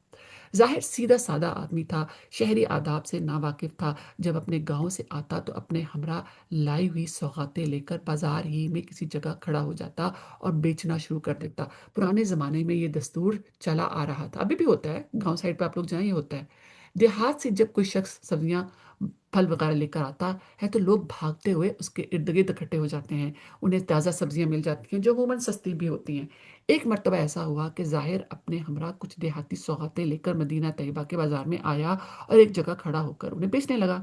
ظاہر سیدھا سادہ آدمی تھا، شہری آداب سے ناواقف تھا۔ جب اپنے گاؤں سے آتا تو اپنے ہمراہ لائی ہوئی سوغاتیں لے کر بازار ہی میں کسی جگہ کھڑا ہو جاتا اور بیچنا شروع کر دیتا۔ پرانے زمانے میں یہ دستور چلا آ رہا تھا، ابھی بھی ہوتا ہے، گاؤں سائڈ پہ آپ لوگ جائیں یہ ہوتا ہے۔ دیہات سے جب کوئی شخص سبزیاں پھل وغیرہ لے کر آتا ہے تو لوگ بھاگتے ہوئے اس کے ارد گرد اکٹھے ہو جاتے ہیں، انہیں تازہ سبزیاں مل جاتی ہیں جو عموماً سستی بھی ہوتی ہیں۔ ایک مرتبہ ایسا ہوا کہ ظاہر اپنے ہمراہ کچھ دیہاتی سوغاتیں لے کر مدینہ طیبہ کے بازار میں آیا اور ایک جگہ کھڑا ہو کر انہیں بیچنے لگا۔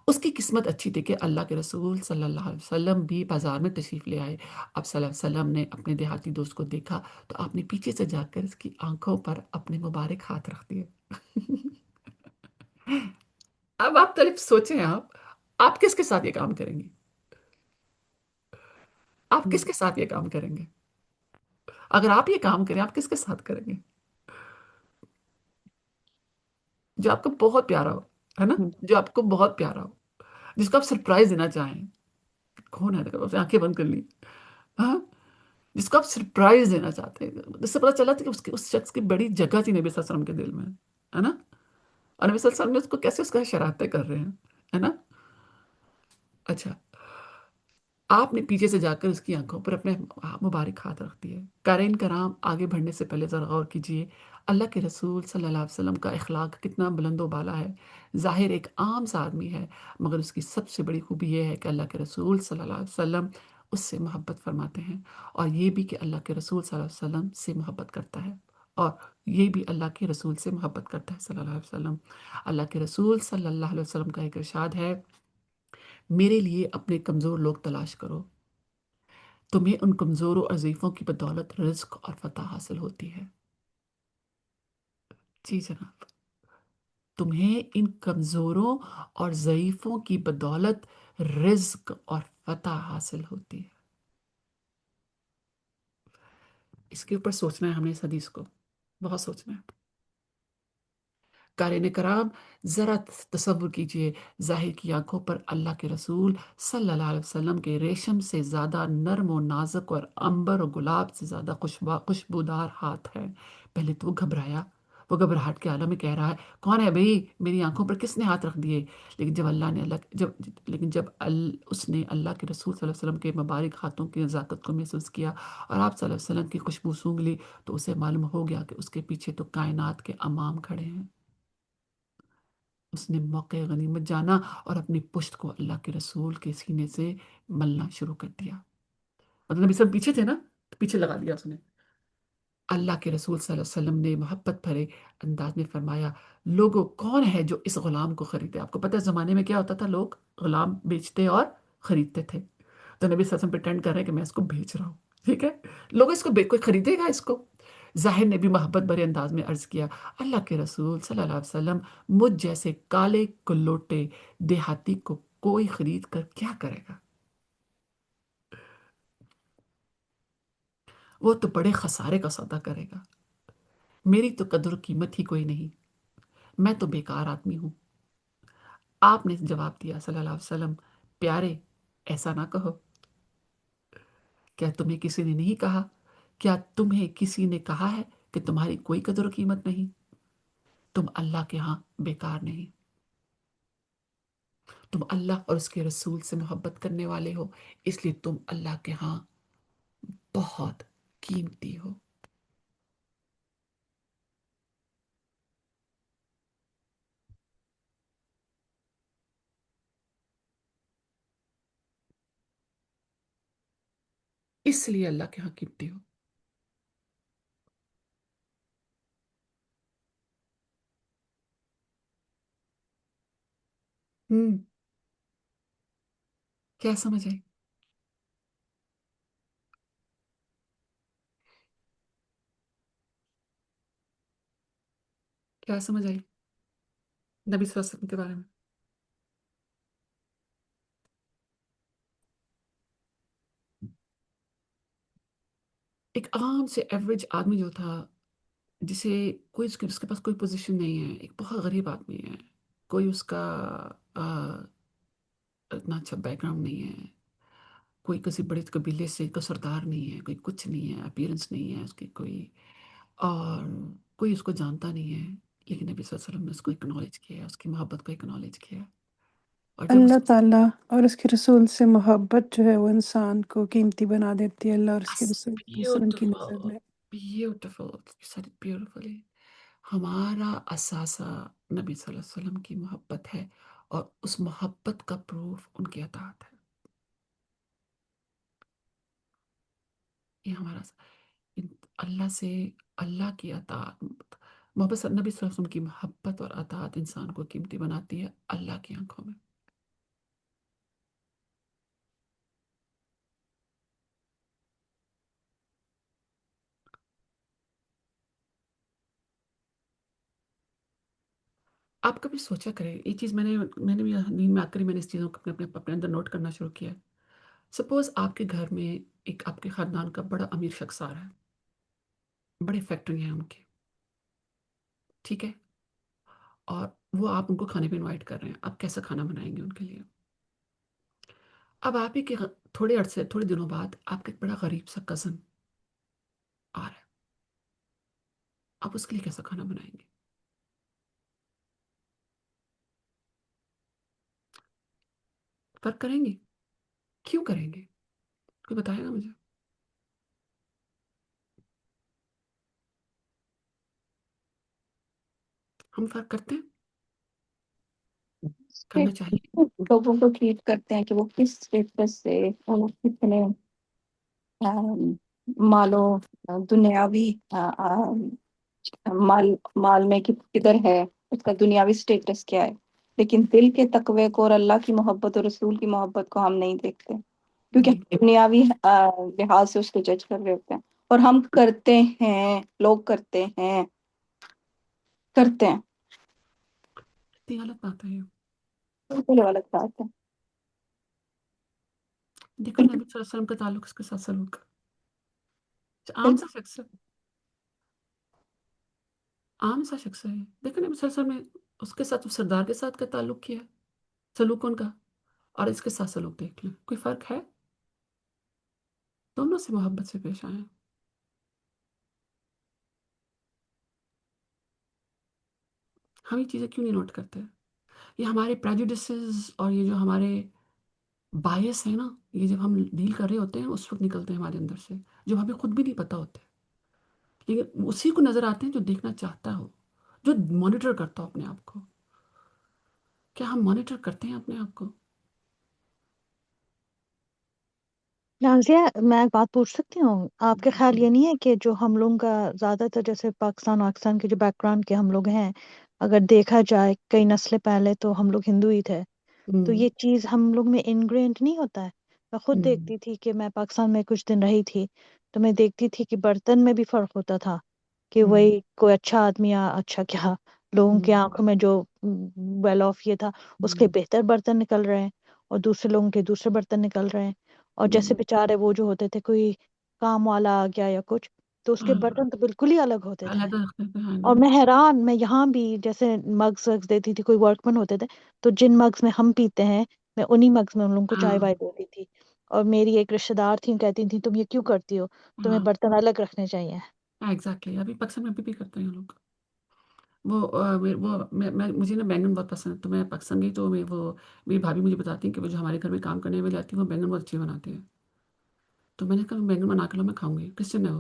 اس کی قسمت اچھی تھی کہ اللہ کے رسول صلی اللہ علیہ وسلم بھی بازار میں تشریف لے آئے۔ اب صلی اللہ علیہ وسلم نے اپنے دیہاتی دوست کو دیکھا تو آپ نے پیچھے سے جا کر اس کی آنکھوں پر اپنے مبارک ہاتھ رکھ دیے۔ اب آپ طرف سوچیں، آپ کس کے ساتھ یہ کام کریں گی؟ آپ کس کے ساتھ یہ کام کریں گے؟ اگر آپ یہ کام کریں آپ کس کے ساتھ کریں گے؟ جو آپ کو بہت پیارا ہو، ہے نا؟ جو آپ کو بہت پیارا ہو، جس کو آپ سرپرائز دینا چاہیں۔ کون ہے؟ دیکھو، آنکھیں بند کر لی۔ ہاں، جس کو آپ سرپرائز دینا چاہتے ہیں، جس سے پتا چلا تھا کہ اس شخص کی بڑی جگہ تھی نبی صلی اللہ علیہ وسلم کے دل میں، ہے نا؟ اور نبی صلی اللہ علیہ وسلم نے اس کو کیسے اس کا شرارتیں کر رہے ہیں، ہے نا؟ اچھا، آپ نے پیچھے سے جا کر اس کی آنکھوں پر اپنے مبارک ہاتھ رکھ دیے۔ قارئین کرام، آگے بڑھنے سے پہلے ذرا غور کیجیے، اللہ کے رسول صلی اللہ علیہ وسلم کا اخلاق کتنا بلند و بالا ہے۔ ظاہر ایک عام سا آدمی ہے، مگر اس کی سب سے بڑی خوبی یہ ہے کہ اللہ کے رسول صلی اللہ علیہ وسلم اس سے محبت فرماتے ہیں، اور یہ بھی کہ اللہ کے رسول صلی اللہ علیہ وسلم سے محبت کرتا ہے، اور یہ بھی اللہ کے رسول سے محبت کرتا ہے صلی اللہ علیہ وسلم۔ اللہ کے رسول صلی اللہ علیہ وسلم کا ایک ارشاد ہے، میرے لیے اپنے کمزور لوگ تلاش کرو، تمہیں ان کمزوروں اور ضعیفوں کی بدولت رزق اور فتح حاصل ہوتی ہے۔ جی جناب، تمہیں ان کمزوروں اور ضعیفوں کی بدولت رزق اور فتح حاصل ہوتی ہے۔ اس کے اوپر سوچنا ہے ہم نے، اس حدیث کو بہت سوچنا ہے۔ قارئین کرام، ذرا تصور کیجئے، ظاہر کی آنکھوں پر اللہ کے رسول صلی اللہ علیہ وسلم کے ریشم سے زیادہ نرم و نازک اور عنبر و گلاب سے زیادہ خوشبودار ہاتھ ہے۔ پہلے تو وہ گھبرایا، وہ گھبراہٹ کے عالم میں کہہ رہا ہے، کون ہے بھئی؟ میری آنکھوں پر کس نے ہاتھ رکھ دیے؟ لیکن جب اس نے اللہ کے رسول صلی اللہ علیہ وسلم کے مبارک ہاتھوں کی نزاکت کو محسوس کیا اور آپ صلی اللہ علیہ وسلم کی خوشبو سونگھ لی، تو اسے معلوم ہو گیا کہ اس کے پیچھے تو کائنات کے امام کھڑے ہیں۔ اس نے موقع غنیمت جانا اور اپنی پشت کو اللہ کے رسول کے سینے سے ملنا شروع کر دیا۔ مطلب نبی صلی اللہ علیہ وسلم پیچھے تھے نا، تو پیچھے لگا دیا اس نے۔ اللہ کے رسول صلی اللہ علیہ وسلم نے محبت بھرے انداز میں فرمایا، لوگوں، کون ہے جو اس غلام کو خریدے؟ آپ کو پتہ ہے زمانے میں کیا ہوتا تھا، لوگ غلام بیچتے اور خریدتے تھے۔ تو نبی صلی اللہ علیہ وسلم پریٹینڈ کر رہے ہیں کہ میں اس کو بیچ رہا ہوں، ٹھیک ہے؟ لوگ اس کو کوئی خریدے گا اس کو؟ ظاہر نے بھی محبت بھرے انداز میں عرض کیا، اللہ کے رسول صلی اللہ علیہ وسلم، مجھ جیسے کالے کلوٹے دیہاتی کو کوئی خرید کر کیا کرے گا؟ وہ تو بڑے خسارے کا سودا کرے گا، میری تو قدر و قیمت ہی کوئی نہیں، میں تو بیکار آدمی ہوں۔ آپ نے جواب دیا صلی اللہ علیہ وسلم، پیارے، ایسا نہ کہو۔ کیا تمہیں کسی نے نہیں کہا؟ کیا تمہیں کسی نے کہا ہے کہ تمہاری کوئی قدر و قیمت نہیں؟ تم اللہ کے ہاں بیکار نہیں، تم اللہ اور اس کے رسول سے محبت کرنے والے ہو، اس لیے تم اللہ کے ہاں بہت قیمتی ہو۔ اس لیے اللہ کے ہاں قیمتی ہو۔ کیا سمجھ آئی؟ کیا سمجھ آئی نبی صلی اللہ علیہ وسلم کے بارے میں؟ ایک عام سے ایوریج آدمی جو تھا، جسے اس کے پاس کوئی پوزیشن نہیں ہے، ایک بہت غریب آدمی ہے، کوئی اس کا اتنا اچھا بیک گراؤنڈ نہیں ہے، کوئی کسی بڑے قبیلے سے کوئی سردار نہیں ہے، کوئی کچھ نہیں ہے، اپیرنس نہیں ہے اس کی کوئی، اور کوئی اس کو جانتا نہیں ہے، لیکن نبی صلی اللہ علیہ وسلم نے اس کو اکنالج کیا، اس کی محبت کو اکنالج کیا، اور جب اس اللہ تعالیٰ اور اس کے رسول سے محبت جو ہے وہ انسان کو قیمتی بنا دیتی ہے اللہ اور اس کے رسول کی نظر بیوٹیفل میں۔ بیوٹیفل بیوٹیفلی، ہمارا اثاثہ نبی صلی اللہ علیہ وسلم کی محبت ہے، اور اس محبت کا پروف ان کی اطاعت ہے. یہ ہمارا اللہ سے اللہ کی اطاعت، محبت نبی صلی اللہ علیہ وسلم کی محبت اور اطاعت انسان کو قیمتی بناتی ہے اللہ کی آنکھوں میں. آپ کبھی سوچا کریں، یہ چیز میں نے بھی نیند میں آ کر ہی میں نے اس چیزوں کو اپنے اندر نوٹ کرنا شروع کیا. سپوز آپ کے گھر میں ایک آپ کے خاندان کا بڑا امیر شخص آ رہا ہے، بڑے فیکٹری ہیں ان کی، ٹھیک ہے، اور وہ آپ ان کو کھانے پہ انوائٹ کر رہے ہیں. آپ کیسا کھانا بنائیں گے ان کے لیے؟ اب آپ ہی کے تھوڑے دنوں بعد آپ کا ایک بڑا غریب سا کزن آ رہا ہے، آپ اس کے لیے کیسا کھانا بنائیں گے؟ فرق کریں گے؟ کیوں کریں گے؟ کوئی بتائے گا مجھے؟ ہم فرق کرتے ہیں؟ کرنا چاہیے. لوگوں کو ٹریٹ کرتے ہیں کہ وہ کس اسٹیٹس سے، وہ کتنے مالو دنیاوی مال میں کدھر ہے، اس کا دنیاوی سٹیٹس کیا ہے، لیکن دل کے تقوی کو اور اللہ کی محبت اور رسول کی محبت کو ہم نہیں دیکھتے، کیونکہ ہم دنیاوی لحاظ سے اس کو جج کر رہے ہوتے ہیں. اور ہم کرتے ہیں، لوگ کرتے ہیں. اتنی غلط بات ہے یہ. بالکل غلط بات ہے. دیکھو نبی صلی اللہ علیہ وسلم کا تعلق اس کے ساتھ سلوک، عام سا شخص ہے، عام سا شخص ہے. دیکھو نبی صلی اللہ علیہ وسلم نے اس کے ساتھ سردار کے ساتھ کا تعلق کیا ہے، سلوک ان کا، اور اس کے ساتھ سلوک دیکھ لیں، کوئی فرق ہے؟ دونوں سے محبت سے پیش آئیں. ہم یہ چیزیں کیوں نہیں نوٹ کرتے؟ یہ ہمارے پریجوڈسز اور یہ جو ہمارے بائس ہیں نا، یہ جب ہم ڈیل کر رہے ہوتے ہیں اس وقت نکلتے ہیں ہمارے اندر سے، جو ہمیں خود بھی نہیں پتہ ہوتے، لیکن اسی کو نظر آتے ہیں جو دیکھنا چاہتا ہو، جو مانیٹر کرتا ہو اپنے آپ کو. کیا ہم مانیٹر کرتے ہیں اپنے آپ کو؟ نازیہ، میں ایک بات پوچھ سکتی ہوں؟ آپ کے خیال یہ نہیں ہے کہ جو ہم لوگوں کا زیادہ تر جیسے پاکستان کے جو بیک گراؤنڈ کے ہم لوگ ہیں، اگر دیکھا جائے کئی نسلیں پہلے تو ہم لوگ ہندو ہی تھے، تو یہ چیز ہم لوگ میں انگرینڈ نہیں ہوتا ہے؟ میں خود دیکھتی تھی کہ میں پاکستان میں کچھ دن رہی تھی، تو میں دیکھتی تھی کہ برتن میں بھی فرق ہوتا تھا، کہ وہی کوئی اچھا آدمی یا اچھا کیا، لوگوں کی آنکھوں میں جو ویل آف یہ تھا اس کے بہتر برتن نکل رہے ہیں، اور دوسرے لوگوں کے دوسرے برتن نکل رہے ہیں. اور جیسے بیچارے وہ جو ہوتے تھے، کوئی کام والا آ گیا یا کچھ، تو اس کے برتن تو بالکل ہی الگ ہوتے تھے. علیحدہ رکھتے ہیں نا. اور میں حیران، میں یہاں بھی جیسے مگز وگز دیتی تھی، کوئی ورکمن ہوتے تھے، تو جن مگز میں ہم پیتے ہیں میں انہی مگز میں ان لوگوں کو چائے وائے دیتی تھی. اور میری ایک رشتے دار تھی، کہتی تھی تم یہ کیوں کرتی ہو، تمہیں برتن الگ رکھنے چاہیے. ایگزیکٹلی، ابھی پاکستان میں ابھی بھی کرتے ہیں لوگ. مجھے نا بینگن بہت پسند ہے، تو میں پاکستان گئی تو میری بھابھی مجھے بتاتی ہیں کہ وہ جو ہمارے گھر میں کام کرنے والی آتی ہے وہ بینگن بہت اچھے بناتی ہے. تو میں نے کہا بینگن بنا کے لو، میں کھاؤں گی. کرسچن ہے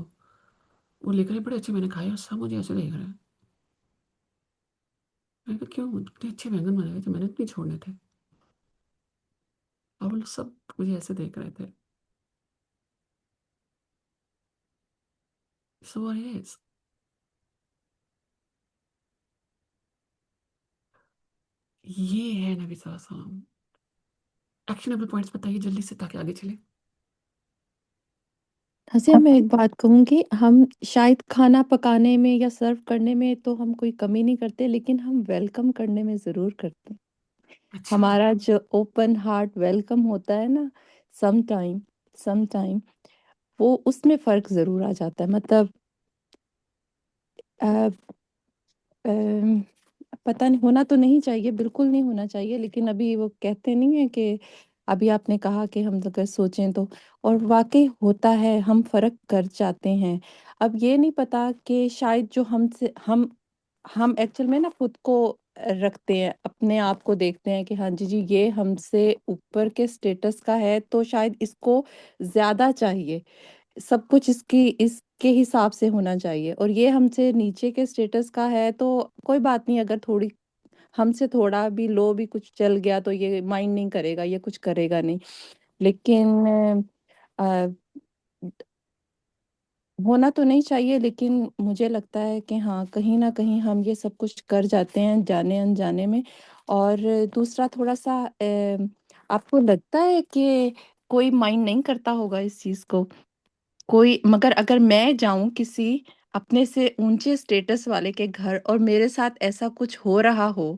وہ لے کر بڑے اچھے، میں نے کھائے اور سب مجھے ایسے دیکھ رہے ہیں. میں نے کہا کیوں، اتنے اچھے بینگن بنائے تھے، میں نے اتنے چھوڑنے تھے، اور وہ لوگ سب مجھے ایسے دیکھ رہے تھے. So what it is. یہ ہے نبی صلی اللہ علیہ وسلم. ایکشنیبل پوائنٹس بتائیے جلدی سے تاکہ آگے چلے. حسین، میں ایک بات کہوں گی، ہم شاید کھانا پکانے میں یا سرو کرنے میں تو ہم کوئی کمی نہیں کرتے، لیکن ہم ویلکم کرنے میں ضرور کرتے ہیں. اچھا. ہمارا جو اوپن ہارٹ ویلکم ہوتا ہے نا، سم ٹائم وہ اس میں فرق ضرور آ جاتا ہے. مطلب پتہ نہیں، ہونا تو نہیں چاہیے، بالکل نہیں ہونا چاہیے، لیکن ابھی وہ کہتے نہیں ہیں کہ ابھی آپ نے کہا کہ ہم اگر سوچیں تو، اور واقعی ہوتا ہے، ہم فرق کر جاتے ہیں. اب یہ نہیں پتا کہ شاید جو ہم ایکچوئل میں نا خود کو رکھتے ہیں، اپنے آپ کو دیکھتے ہیں کہ ہاں جی یہ ہم سے اوپر کے سٹیٹس کا ہے، تو شاید اس کو زیادہ چاہیے، سب کچھ اس کے حساب سے ہونا چاہیے، اور یہ ہم سے نیچے کے سٹیٹس کا ہے تو کوئی بات نہیں، اگر تھوڑی ہم سے تھوڑا بھی لو بھی کچھ چل گیا تو یہ مائنڈ نہیں کرے گا، یہ کچھ کرے گا نہیں. لیکن ہونا تو نہیں چاہیے، لیکن مجھے لگتا ہے کہ ہاں کہیں نہ کہیں ہم یہ سب کچھ کر جاتے ہیں جانے انجانے میں. اور دوسرا تھوڑا سا آپ کو لگتا ہے کہ کوئی مائنڈ نہیں کرتا ہوگا اس چیز کو کوئی، مگر اگر میں جاؤں کسی اپنے سے اونچے سٹیٹس والے کے گھر اور میرے ساتھ ایسا کچھ ہو رہا ہو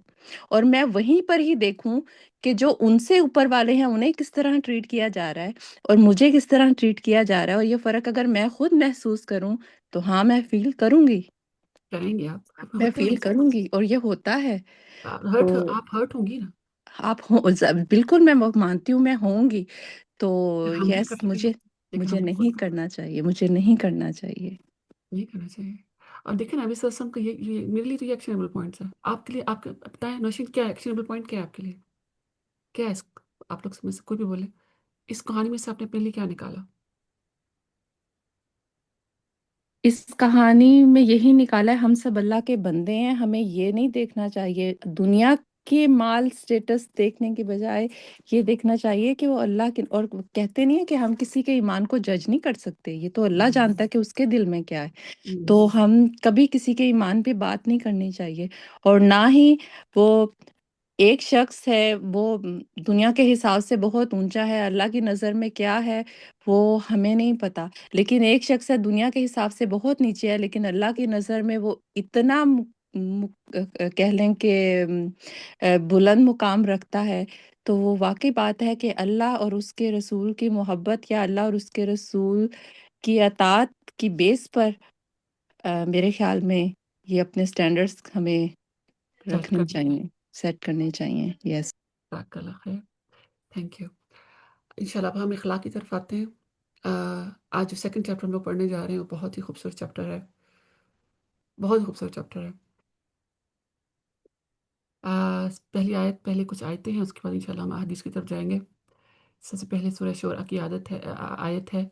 اور میں وہیں پر ہی دیکھوں کہ جو ان سے اوپر والے ہیں انہیں کس طرح ٹریٹ کیا جا رہا ہے اور مجھے کس طرح ٹریٹ کیا جا رہا ہے، اور یہ فرق اگر میں خود محسوس کروں تو ہاں میں فیل کروں گی، کریں گے آپ میں ہوتے فیل ہیں کروں گی، اور یہ ہوتا ہے. تو آپ ہرٹ ہوں گی نا. آپ بالکل میں وہ مانتی ہوں میں ہوں گی. تو ہم بھی یس کرتے ہیں، لیکن مجھے ہم بالکل نہیں کرنا چاہیے، مجھے نہیں کرنا چاہیے. نہیں کرنا چاہیے. اور دیکھیں نا ابھی سسم کا یہ میرے لیے تو یہ ایکشنیبل پوائنٹس ہے. آپ کے لیے آپ بتائیں نوشین کیا ایکشنیبل پوائنٹ کیا ہے آپ کے لیے؟ کیا ہے آپ لوگ میں سے کوئی بھی بولے اس کہانی میں سے آپ نے اپنے لیے کیا نکالا؟ اس کہانی میں یہی نکالا ہے ہم سب اللہ کے بندے ہیں، ہمیں یہ نہیں دیکھنا چاہیے دنیا کے مال سٹیٹس دیکھنے کے بجائے یہ دیکھنا چاہیے کہ وہ اللہ کے، اور کہتے نہیں ہے کہ ہم کسی کے ایمان کو جج نہیں کر سکتے، یہ تو اللہ جانتا ہے کہ اس کے دل میں کیا ہے. تو ہم کبھی کسی کے ایمان پہ بات نہیں کرنی چاہیے، اور نہ ہی وہ ایک شخص ہے وہ دنیا کے حساب سے بہت اونچا ہے، اللہ کی نظر میں کیا ہے وہ ہمیں نہیں پتا، لیکن ایک شخص ہے دنیا کے حساب سے بہت نیچے ہے لیکن اللہ کی نظر میں وہ اتنا کہہ لیں کہ بلند مقام رکھتا ہے. تو وہ واقعی بات ہے کہ اللہ اور اس کے رسول کی محبت یا اللہ اور اس کے رسول کی اطاعت کی بیس پر میرے خیال میں یہ اپنے سٹینڈرڈز ہمیں ریٹ رکھنے کرنی ہے. چاہیے، سیٹ کرنے چاہیے. یس. جزاک اللہ خیر. Thank you. انشاءاللہ اب ہم اخلاق کی طرف آتے ہیں. آج جو سیکنڈ چیپٹر ہم لوگ پڑھنے جا رہے ہیں وہ بہت ہی خوبصورت چیپٹر ہے، بہت ہی خوبصورت چیپٹر ہے. پہلی آیت، پہلے کچھ آیتیں ہیں، اس کے بعد انشاءاللہ ہم حدیث کی طرف جائیں گے. سب سے پہلے سورہ شورہ کی آیت ہے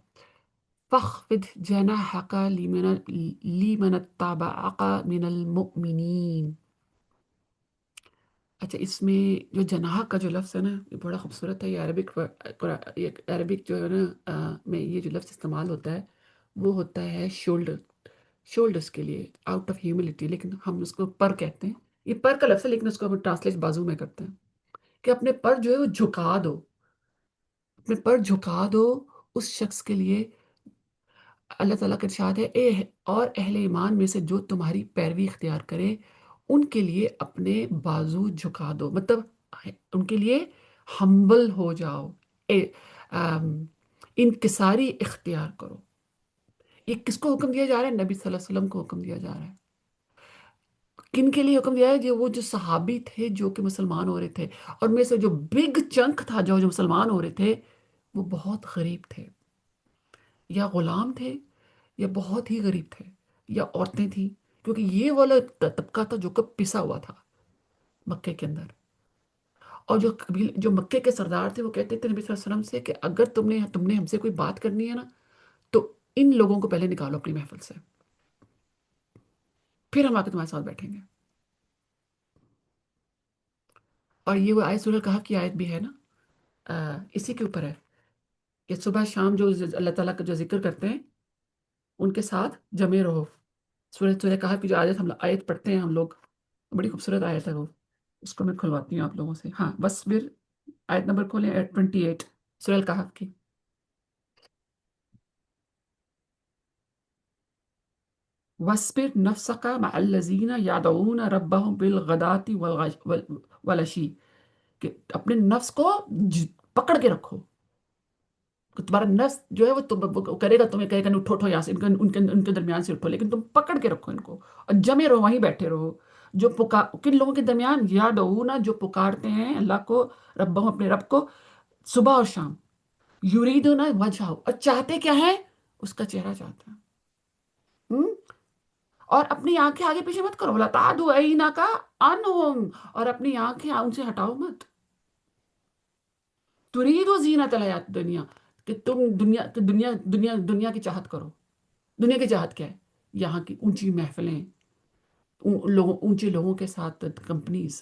فَخْفِضْ جَنَاحَكَ لِمَنِ اتَّبَعَكَ مِنَ الْمُؤْمِنِينَ. اچھا، اس میں جو جناح کا جو لفظ ہے نا یہ بڑا خوبصورت ہے. یہ عربک جو ہے نا میں یہ جو لفظ استعمال ہوتا ہے وہ ہوتا ہے شولڈرز کے لیے، آؤٹ آف ہیوملٹی، لیکن ہم اس کو پر کہتے ہیں. یہ پر کا لفظ ہے لیکن اس کو ہم ٹرانسلیٹ بازو میں کرتے ہیں کہ اپنے پر جو ہے وہ جھکا دو، اپنے پر جھکا دو اس شخص کے لیے. اللہ تعالیٰ کا ارشاد ہے اور اہل ایمان میں سے جو تمہاری پیروی اختیار کرے ان کے لیے اپنے بازو جھکا دو، مطلب ان کے لیے ہمبل ہو جاؤ، انکساری اختیار کرو. یہ کس کو حکم دیا جا رہا ہے؟ نبی صلی اللہ علیہ وسلم کو حکم دیا جا رہا ہے. کن کے لیے حکم دیا ہے؟ وہ جو صحابی تھے جو کہ مسلمان ہو رہے تھے، اور میں سے جو بگ چنک تھا جو مسلمان ہو رہے تھے وہ بہت غریب تھے، یا غلام تھے، یا بہت ہی غریب تھے، یا عورتیں تھیں، کیونکہ یہ والا طبقہ تھا جو کہ پسا ہوا تھا مکے کے اندر. اور جو مکے کے سردار تھے وہ کہتے تھے نبی صلی اللہ علیہ وسلم سے کہ اگر تم نے ہم سے کوئی بات کرنی ہے نا تو ان لوگوں کو پہلے نکالو اپنی محفل سے، پھر ہم آ کے تمہارے ساتھ بیٹھیں گے. اور یہ وہ آیت سورہ کہف کی آیت بھی ہے نا، اسی کے اوپر ہے کہ صبح شام جو اللہ تعالیٰ کا جو ذکر کرتے ہیں ان کے ساتھ جمع رہو. سورہ کہف کی جو آیت پڑھتے ہیں ہم لوگ، بڑی خوبصورت آیت ہے وہ، اس کو میں کھلواتی ہوں آپ لوگوں سے. ہاں وَاصْبِرْ، آیت نمبر کھولیں 28 سورہ کہف کی. وَاصْبِرْ نَفْسَكَ مَعَ الَّذِينَ يَدْعُونَ رَبَّهُمْ بِالْغَدَاةِ وَالْعَشِيِّ، کہ اپنے نفس کو پکڑ کے رکھو. تمہارا نفس جو ہے وہ کرے گا، تمہیں کہے گا اٹھو یہاں سے، ان کے درمیان سے اٹھو، لیکن تم پکڑ کے رکھو ان کو اور جمے رہو، وہیں بیٹھے رہو. جو کن لوگوں کے درمیان؟ یادعونا، جو پکارتے ہیں اللہ کو، ربہم، اپنے رب کو، صبح اور شام. یریدون وجہہ، اور چاہتے کیا ہے؟ اس کا چہرہ چاہتے ہیں. اور اپنی آنکھیں آگے پیچھے مت کرو، وَلَا تَعْدُ عَيْنَكَ عَنْهُمْ، اور اپنی آنکھیں ان سے ہٹاؤ مت. تُرِيدُ زِينَةَ الْحَيَاةِ الدُّنْيَا، کہ تم دنیا کی چاہت کرو. دنیا کی چاہت کیا ہے؟ یہاں کی اونچی محفلیں، اونچے لوگوں کے ساتھ کمپنیز،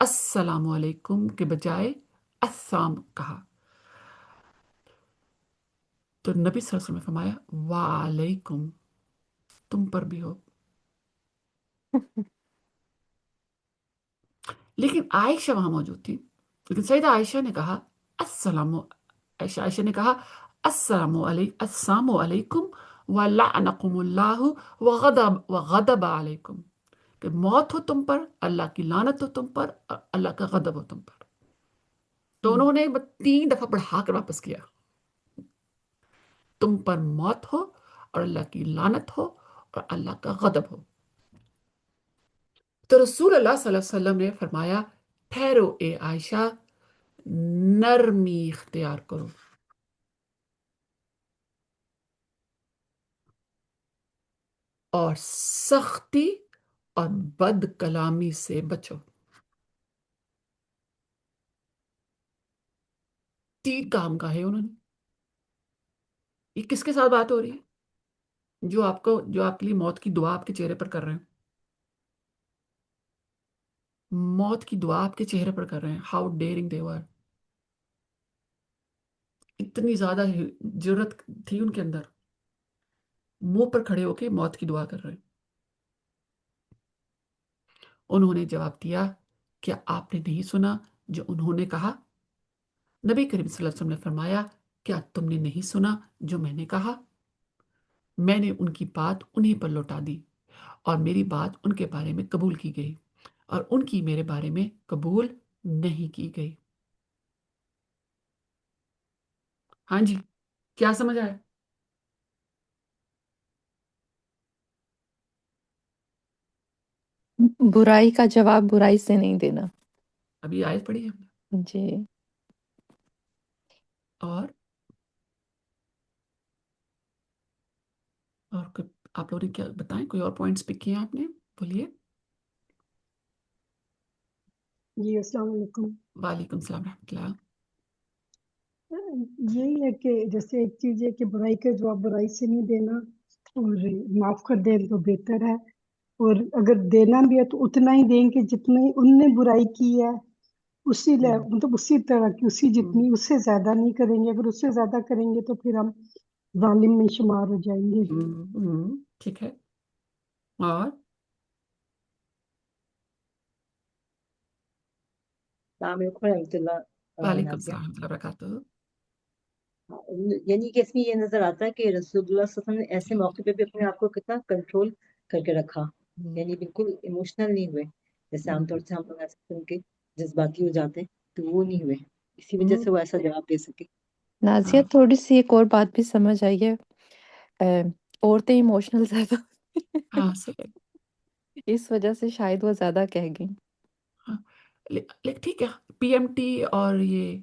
السلام علیکم کے بجائے السلام کہا. تو نبی صلی اللہ علیہ وسلم نے فرمایا وعلیکم، تم پر بھی ہو. لیکن عائشہ وہاں موجود تھی، لیکن سیدہ عائشہ نے کہا عائشہ نے کہا السلام علیکم ولعنکم اللہ وغضب علیکم، کہ موت ہو تم پر، اللہ کی لعنت ہو تم پر، اور اللہ کا غضب ہو تم پر. تو انہوں نے 3 دفعہ بڑھا کر واپس کیا، تم پر موت ہو اور اللہ کی لعنت ہو اور اللہ کا غضب ہو. تو رسول اللہ صلی اللہ علیہ وسلم نے فرمایا ٹھہرو اے عائشہ، نرمی اختیار کرو، اور سختی اور بد کلامی سے بچو. 3 کام کہے انہوں نے. یہ کس کے ساتھ بات ہو رہی ہے؟ جو آپ کے لیے موت کی دعا آپ کے چہرے پر کر رہے ہیں. موت کی دعا آپ کے چہرے پر کر رہے ہیں. ہاؤ ڈیئرنگ دے ور. اتنی زیادہ جرت تھی ان کے اندر، منہ پر کھڑے ہو کے موت کی دعا کر رہے ہیں. انہوں نے جواب دیا کیا آپ نے نہیں سنا جو انہوں نے کہا؟ نبی کریم صلی اللہ علیہ وسلم نے فرمایا کیا تم نے نہیں سنا جو میں نے کہا؟ میں نے ان کی بات انہیں پر لوٹا دی، اور میری بات ان کے بارے میں قبول کی گئی، اور ان کی میرے بارے میں قبول نہیں کی گئی. ہاں جی، کیا سمجھ آیا؟ برائی کا جواب برائی سے نہیں دینا. ابھی آیت پڑھی ہے ہم نے. جی. اور آپ لوگوں نے کیا بتائیں؟ کوئی اور پوائنٹس پک کیے ہیں آپ نے؟ بولیے. جی السلام علیکم. وعلیکم السلام رحمۃ اللہ. یہی ہے کہ جیسے ایک چیز ہے کہ برائی کا جواب برائی سے نہیں دینا، اور معاف کر دیں تو بہتر ہے، اور اگر دینا بھی ہے تو اتنا ہی دیں کہ جتنی ان نے برائی کی ہے اسی مطلب اسی طرح کی، اسی جتنی، اس سے زیادہ نہیں کریں گے. اگر اس سے زیادہ کریں گے تو پھر ہم ظالم میں شمار ہو جائیں گے. ٹھیک ہے. اور السلام علیکم ورحمۃ اللہ. وعلیکم نازیہ، السلام ورحمۃ اللہ وبرکاتہ. یعنی کہ اس میں یہ نظر آتا ہے کہ رسول اللہ صلی اللہ علیہ وسلم نے ایسے موقع پہ بھی اپنے آپ کو کتنا کنٹرول کر کے رکھا، یعنی بالکل ایموشنل نہیں ہوئے. جیسے عام طور سے ہم لوگ ایسے ان کے جذباتی ہو جاتے ہیں، تو وہ نہیں ہوئے، اسی وجہ سے وہ ایسا جواب دے سکے. نازیہ تھوڑی سی ایک اور بات بھی سمجھ آئی ہے. عورتیں ایموشنل زیادہ ہاں صحیح. اس وجہ سے شاید وہ زیادہ کہہ گئیں. لیکن ٹھیک ہے، پی ایم ٹی اور یہ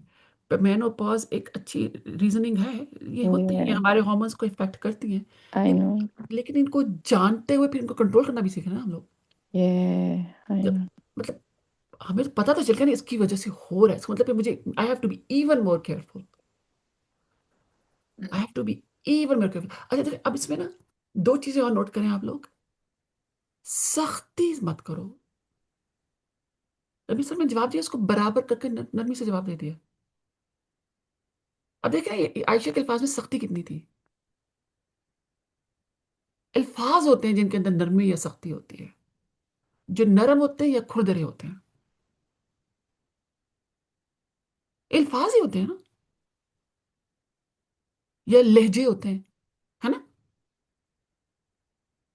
مینوپاز ایک اچھی ریزننگ ہے، یہ ہوتی ہیں، ہمارے ہارمونس کو افیکٹ کرتی ہیں، آئی نو. لیکن ان کو جانتے ہوئے پھر ان کو کنٹرول کرنا بھی سیکھنا ہم لوگ. آئی نو. مطلب ہمیں تو پتہ تو چل گیا نا اس کی وجہ سے ہو رہا ہے، اس کا مطلب مجھے I have to be even more careful. I have to be even more careful. اچھا دیکھیں، اب اس میں نا 2 چیزیں اور نوٹ کریں آپ لوگ. سختی مت کرو. نبی صلی اللہ علیہ وسلم نے جواب دیا، اس کو برابر کر کے نرمی سے جواب دے دیا. اب دیکھیں عائشہ کے الفاظ میں سختی کتنی تھی. الفاظ ہوتے ہیں جن کے اندر نرمی یا سختی ہوتی ہے، جو نرم ہوتے ہیں یا کھردرے ہوتے ہیں. الفاظ ہی ہوتے ہیں نا، یا لہجے ہوتے ہیں، ہے نا.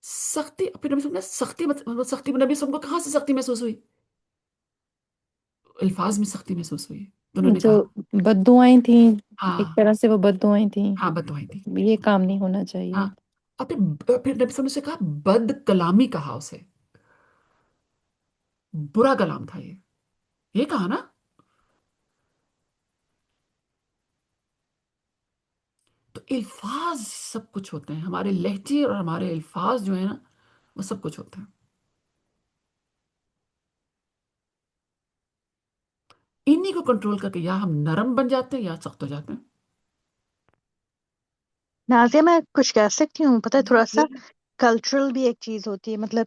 سختی پھر نبی سختی سختی نبی صلی اللہ کو کہاں سے سختی محسوس ہوئی؟ الفاظ میں سختی محسوس ہوئی. تو انہوں نے جو کہا بد دعائیں تھیں، ایک ہاں طرح سے وہ بد دعائیں تھیں، ہاں بدوائیں تھی. یہ کام نہیں ہونا چاہیے. ہاں اور پھر نبی صلی اللہ علیہ وسلم سے کہا بد کلامی کہا اسے، برا کلام تھا یہ کہا نا. تو الفاظ سب کچھ ہوتے ہیں، ہمارے لہجے اور ہمارے الفاظ جو ہیں نا وہ سب کچھ ہوتے ہیں. انہی کو کنٹرول کر کے یا ہم نرم بن جاتے ہیں یا سخت ہو جاتے ہیں. نازیہ میں کچھ کہہ سکتی ہوں؟ پتہ ہے تھوڑا سا کلچرل بھی ایک چیز ہوتی ہے. مطلب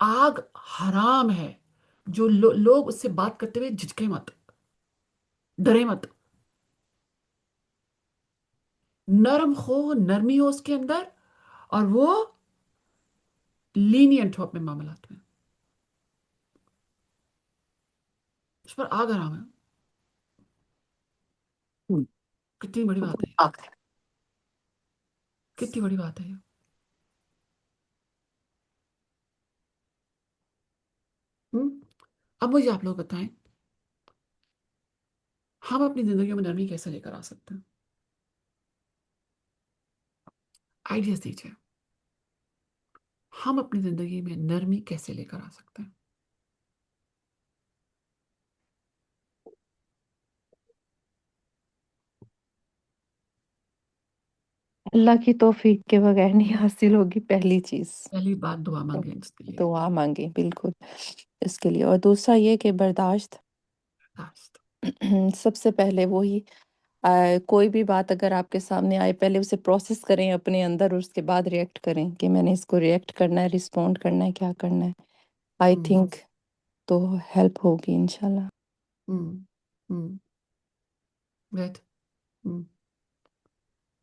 آگ حرام ہے. جو لوگ اس سے بات کرتے ہوئے جھجکے مت، ڈرے مت. نرمی ہو اس کے اندر، اور وہ لینینٹ ہو اپنے معاملات میں. اس پر آگ حرام ہے. کتنی بڑی بات ہے، کتنی بڑی بات ہے یہ. اب مجھے آپ لوگ بتائیں، ہم اپنی زندگیوں میں نرمی کیسے لے کر آ سکتے ہیں؟ آئیڈیاز دیجیے. ہم اپنی زندگی میں نرمی کیسے لے کر آ سکتے ہیں؟ اللہ کی توفیق کے بغیر نہیں حاصل ہوگی، پہلی چیز. پہلی بات دعا مانگیں اس کے لیے. دعا مانگیں بالکل اس کے لیے. اور دوسرا یہ کہ برداشت. سب سے پہلے وہی کوئی بھی بات اگر آپ کے سامنے آئے، پہلے اسے پروسیس کریں اپنے اندر، اور اس کے بعد ریئیکٹ کریں کہ میں نے اس کو ریئیکٹ کرنا ہے، رسپونڈ کرنا ہے، کیا کرنا ہے. آئی تھنک تو ہیلپ ہوگی انشاءاللہ. گڈ.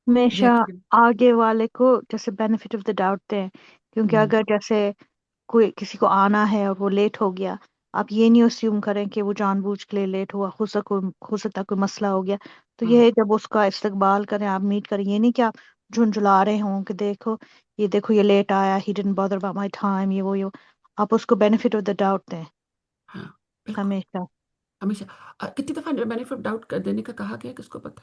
ہمیشہ آگے والے کو جیسے بینیفٹ آف دا ڈاؤٹ دیں، کیونکہ اگر جیسے کوئی کسی کو آنا ہے اور وہ لیٹ ہو گیا، آپ یہ نہیں اسیوم کریں کہ وہ جان بوجھ کے لیے لیٹ ہوا، ہو سکتا کوئی مسئلہ ہو گیا. تو یہ جب اس کا استقبال کریں، آپ میٹ کریں، یہ نہیں کہ آپ جھنجھلا رہے ہوں کہ دیکھو یہ لیٹ آیا، ہی ڈidn't bother about my time، یہ وہ آپ اس کو بینیفٹ آف دا ڈاؤٹ دیں ہمیشہ. ہمیشہ. کتنی دفعہ بینیفٹ ڈاؤٹ دینے کا کہا گیا، کس کو پتہ؟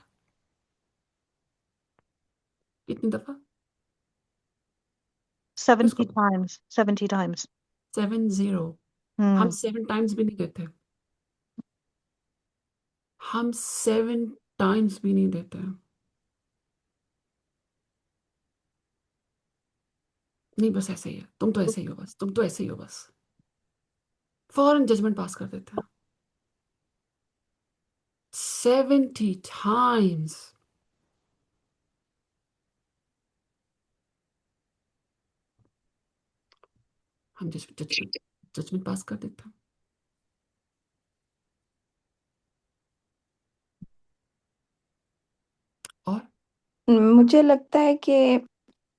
کتنی دفعہ؟ 70 times 70 times. 70. ہم 7 times بھی نہیں دیتے. ہم 7 times بھی نہیں دیتے. نہیں، بس ایسے ہی ہے، تم تو ایسے ہی ہو، بس تم تو ایسے ہی ہو، بس فوراً ججمنٹ پاس کر دیتے ہیں. 70 times. ہم ججمنٹ پاس کر دیتے ہیں. اور مجھے لگتا ہے کہ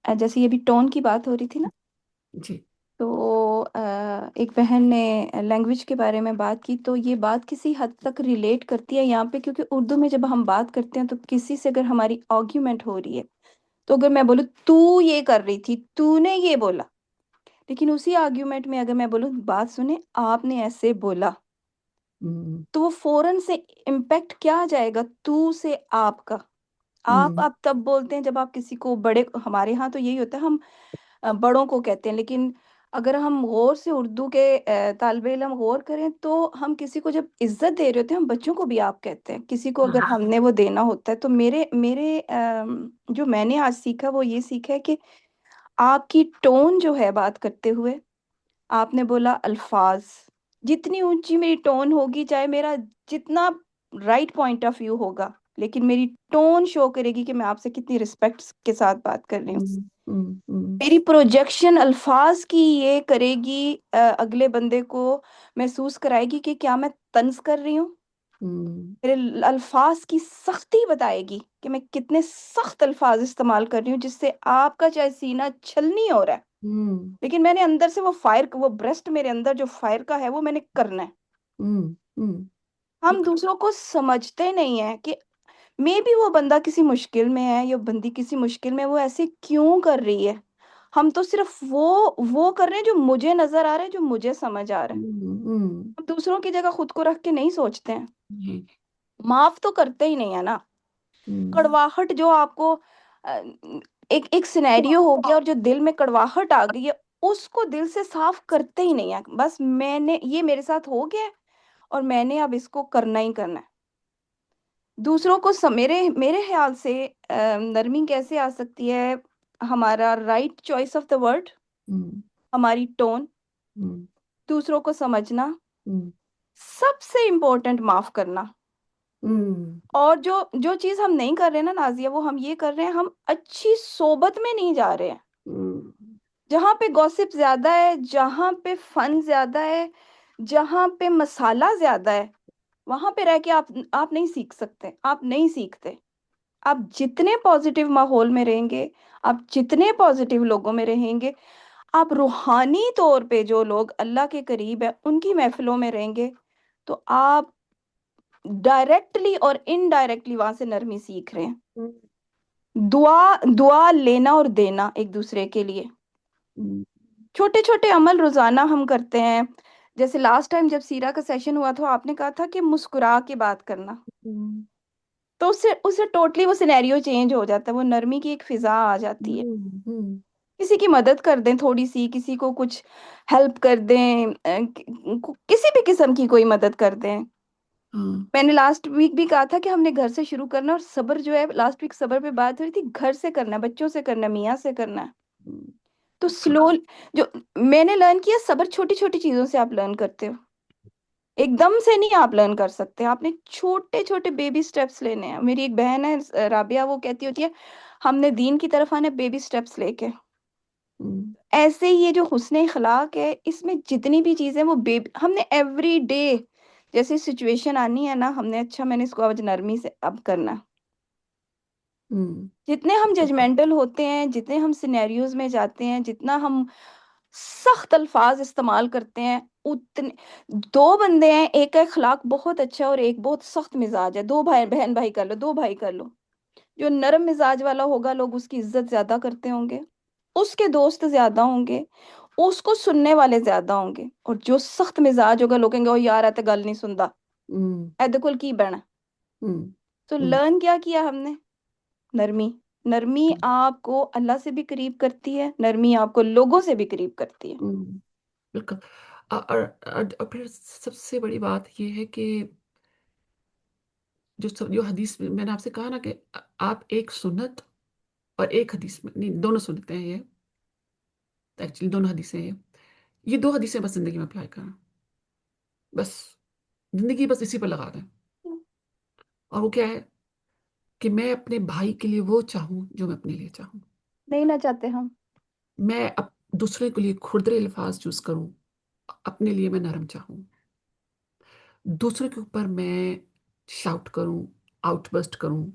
جیسے یہ بھی ٹون کی بات ہو رہی تھی نا، جی، تو ایک بہن نے لینگویج کے بارے میں بات کی، تو یہ بات کسی حد تک ریلیٹ کرتی ہے یہاں پہ، کیونکہ اردو میں جب ہم بات کرتے ہیں تو کسی سے اگر ہماری آرگیومنٹ ہو رہی ہے، تو اگر میں بولوں تو یہ کر رہی تھی، تو نے یہ بولا، لیکن اسی آرگیومنٹ میں اگر میں بولوں بات سنیں آپ نے ایسے بولا، تو وہ فوراً سے امپیکٹ کیا آ جائے گا تو سے آپ کا. آپ تب بولتے ہیں جب آپ کسی کو بڑے، ہمارے ہاں تو یہی ہوتا ہے، ہم بڑوں کو کہتے ہیں، لیکن اگر ہم غور سے اردو کے طالب علم غور کریں تو ہم کسی کو جب عزت دے رہے ہوتے ہیں، ہم بچوں کو بھی آپ کہتے ہیں. کسی کو اگر ہم نے وہ دینا ہوتا ہے، تو میرے جو میں نے آج سیکھا وہ یہ سیکھا ہے کہ آپ کی ٹون جو ہے بات کرتے ہوئے، آپ نے بولا الفاظ، جتنی اونچی میری ٹون ہوگی، چاہے میرا جتنا رائٹ پوائنٹ آف ویو ہوگا، لیکن میری ٹون شو کرے گی کہ میں آپ سے کتنی رسپیکٹ کے ساتھ بات کر رہی ہوں. میری پروجیکشن الفاظ کی یہ کرے گی، اگلے بندے کو محسوس کرائے گی کہ کیا میں طنز کر رہی ہوں. میرے الفاظ کی سختی بتائے گی کہ میں کتنے سخت الفاظ استعمال کر رہی ہوں، جس سے آپ کا چاہے سینہ چھلنی ہو رہا ہے، لیکن میں نے اندر سے وہ بریسٹ میرے اندر جو فائر کا ہے وہ میں نے کرنا ہے. ہم دوسروں کو سمجھتے نہیں ہیں کہ مے بی وہ بندہ کسی مشکل میں ہے یا بندی کسی مشکل میں، وہ ایسے کیوں کر رہی ہے. ہم تو صرف وہ کر رہے ہیں جو مجھے نظر آ رہا ہے، جو مجھے سمجھ آ رہا ہے. ہم دوسروں کی جگہ خود کو رکھ کے نہیں سوچتے ہیں، معاف تو کرتے ہی نہیں ہے نا. کڑواہٹ جو آپ کو ایک سینیریو ہو گیا اور جو دل میں کڑواہٹ آ گئی ہے، اس کو دل سے صاف کرتے ہی نہیں ہے. بس یہ میرے ساتھ ہو گیا اور میں نے اب اس کو کرنا ہی کرنا ہے. دوسروں کو میرے خیال سے نرمی کیسے آ سکتی ہے؟ ہمارا right choice of the word, ہماری ٹون، دوسروں کو سمجھنا، سب سے امپورٹنٹ معاف کرنا. اور جو چیز ہم نہیں کر رہے نا نازیہ، وہ ہم یہ کر رہے ہیں، ہم اچھی صحبت میں نہیں جا رہے ہیں. جہاں پہ گوسپ زیادہ ہے، جہاں پہ فن زیادہ ہے، جہاں پہ مسالہ زیادہ ہے، وہاں پہ رہ کے آپ نہیں سیکھ سکتے، آپ نہیں سیکھتے. آپ جتنے پازیٹیو ماحول میں رہیں گے، آپ جتنے پازیٹیو لوگوں میں رہیں گے، آپ روحانی طور پہ جو لوگ اللہ کے قریب ہیں ان کی محفلوں میں رہیں گے، تو آپ ڈائریکٹلی اور انڈائریکٹلی وہاں سے نرمی سیکھ رہے ہیں. دعا لینا اور دینا ایک دوسرے کے لیے. چھوٹے چھوٹے عمل روزانہ ہم کرتے ہیں. جیسے لاسٹ ٹائم جب سیرا کا سیشن ہوا تھا، آپ نے کہا تھا کہ مسکرا کے بات کرنا، تو اس سے ٹوٹلی وہ سینیریو چینج ہو جاتا ہے، وہ نرمی کی ایک فضا آ جاتی ہے. کسی کی مدد کر دیں تھوڑی سی، کسی کو کچھ ہیلپ کر دیں، کسی بھی قسم کی کوئی مدد کر دیں. میں نے لاسٹ ویک بھی کہا تھا کہ ہم نے گھر سے شروع کرنا، اور صبر جو ہے، لاسٹ ویک صبر پہ بات ہوئی تھی، گھر سے کرنا ہے، بچوں سے کرنا ہے، میاں سے کرنا ہے. تو سلو جو میں نے لرن کیا، صبر چھوٹی چھوٹی چیزوں سے آپ لرن کرتے ہو، ایک دم سے نہیں آپ لرن کر سکتے. آپ نے چھوٹے چھوٹے بیبی سٹیپس لینے ہیں. میری ایک بہن ہے رابعہ، وہ کہتی ہوتی ہے ہم نے دین کی طرف آنا بیبی سٹیپس لے کے. ایسے ہی یہ جو حسن اخلاق ہے، اس میں جتنی بھی چیزیں وہ ہم نے ایوری ڈے جیسی سچویشن آنی ہے نا، ہم نے اچھا میں نے اس کو آج نرمی سے اب کرنا. جتنے ہم ججمنٹل ہوتے ہیں، جتنے ہم سینیریوز میں جاتے ہیں، جتنا ہم سخت الفاظ استعمال کرتے ہیں، اتنے دو بندے ہیں، ایک کا اخلاق بہت اچھا اور ایک بہت سخت مزاج ہے، دو بہن بھائی کر لو، دو بھائی کر لو. جو نرم مزاج والا ہوگا، لوگ اس کی عزت زیادہ کرتے ہوں گے، اس کے دوست زیادہ ہوں گے، اس کو سننے والے زیادہ ہوں گے. اور جو سخت مزاج ہوگا، لوگ کہیں گے او یار ایتے گل نہیں سندا، ایدے کول کی بہنا. تو لرن کیا ہم نے؟ نرمی آپ کو اللہ سے بھی قریب کرتی ہے، نرمی آپ کو لوگوں سے بھی قریب کرتی ہے. بالکل. اور پھر سب سے بڑی بات یہ ہے کہ جو حدیث میں نے آپ سے کہا نا کہ آپ ایک سنت اور ایک حدیث میں نہیں، دونوں سنتیں ہیں، یہ ایکچولی دونوں حدیثیں ہیں، یہ دو حدیثیں بس زندگی میں اپلائی کریں، بس زندگی بس اسی پر لگا دیں. اور وہ کیا ہے کہ میں اپنے بھائی کے لیے وہ چاہوں جو میں اپنے لیے چاہوں. نہیں نہ چاہتے ہم. میں دوسرے کے لیے کھردرے الفاظ چوز کروں، اپنے لیے میں نرم چاہوں. دوسرے کے اوپر میں شاؤٹ کروں، آؤٹ برسٹ کروں،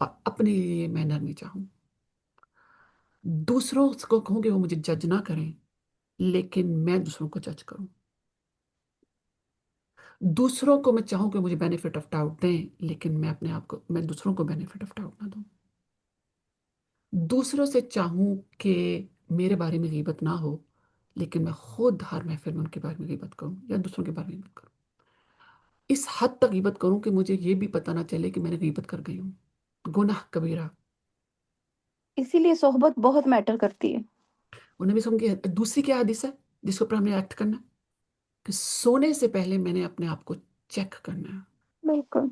اور اپنے لیے میں نرمی چاہوں. دوسروں کو کہوں کہ وہ مجھے جج نہ کریں، لیکن میں دوسروں کو جج کروں. دوسروں کو میں چاہوں کہ مجھے بینیفٹ آف ڈاؤٹ دیں، لیکن میں دوسروں کو بینیفٹ آف ڈاؤٹ نہ دوں. دوسروں سے چاہوں کہ میرے بارے میں غیبت نہ ہو، لیکن میں خود ہر محفل میں ان کے بارے میں غیبت کروں یا دوسروں کے بارے میں غیبت کروں. اس حد تک غیبت کروں کہ مجھے یہ بھی پتہ نہ چلے کہ میں نے غیبت کر گئی ہوں. گناہ کبیرہ. اسی لیے صحبت بہت میٹر کرتی ہے. انہیں بھی سمجھ گیا. دوسری کیا حدیث ہے جس کے اوپر ہم نے ایکٹ کرنا ہے کہ سونے سے پہلے میں نے اپنے آپ کو چیک کرنا ہے، بالکل.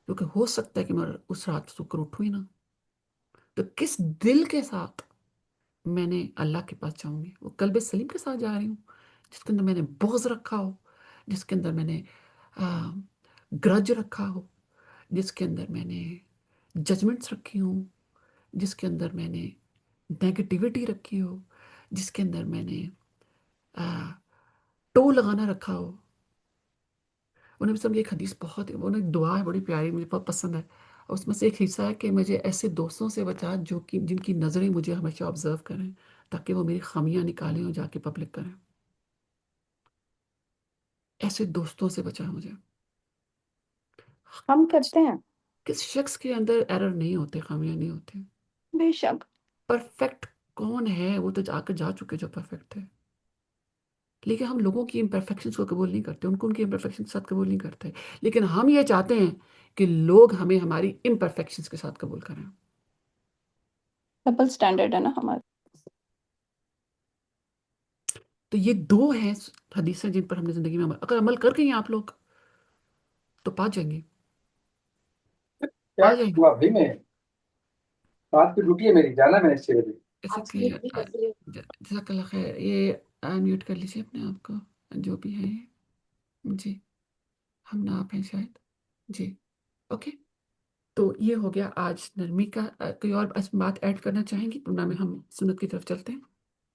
کیونکہ ہو سکتا ہے کہ میں اس رات سو کر اٹھوں ہی نہ. تو کس دل کے ساتھ میں نے اللہ کے پاس جاؤں گی؟ وہ قلب سلیم کے ساتھ جا رہی ہوں جس کے اندر میں نے بغض رکھا ہو، جس کے اندر میں نے گرج رکھا ہو، جس کے اندر میں نے ججمنٹس رکھی ہوں، جس کے اندر میں نے نیگیٹیوٹی رکھی ہو، جس کے اندر میں نے ٹو لگانا رکھا ہو. انہیں بھی سمجھے ایک حدیث بہت انہیں ایک دعا ہے بڑی پیاری، مجھے بہت پسند ہے، اور اس میں سے ایک حصہ ہے کہ مجھے ایسے دوستوں سے بچا جن کی نظریں مجھے ہمیشہ آبزرو کریں، تاکہ وہ میری خامیاں نکالیں اور جا کے پبلک کریں. ایسے دوستوں سے بچا مجھے. ہم کرتے ہیں. کس شخص کے اندر ایرر نہیں ہوتے، خامیاں نہیں ہوتی. بے شک. پرفیکٹ کون ہے؟ وہ تو جا چکے جو پرفیکٹ تھے. لیکن ہم لوگوں کی امپرفیکشنز کو قبول نہیں کرتے، ان کو ان کی امپرفیکشن کے ساتھ قبول نہیں کرتے، لیکن ہم یہ چاہتے ہیں کہ لوگ ہمیں ہماری امپرفیکشنز کے ساتھ قبول کریں. ڈبل سٹینڈرڈ ہے نا ہمارا. تو یہ دو ہیں حدیثیں جن پر ہم نے زندگی میں اگر عمل کر گئی ہیں آپ لوگ تو پا جائیں گے. پا جائیں گے. بھائی میں رات کی ڈیوٹی ہے میری، جانا میں نے 6 بجے. جزاک اللہ خیر. یہ میوٹ کر لیجیے اپنے آپ کو، جو بھی ہے یہ. جی ہم نہ آپ ہیں شاید. جی اوکے. تو یہ ہو گیا آج نرمی کا. کوئی اور بات ایڈ کرنا چاہیں گی؟ پورنا میں ہم سنت کی طرف چلتے ہیں.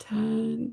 10,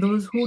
those who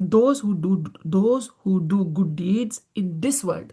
those who do good deeds in this world,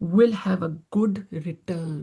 will have a good return,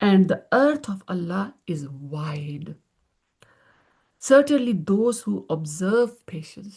And the earth of Allah is wide. Certainly those who observe patience,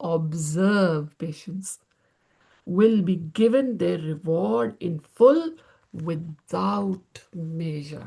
observe patience, will be given their reward in full without measure.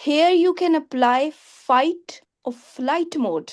here you can apply fight or flight mode.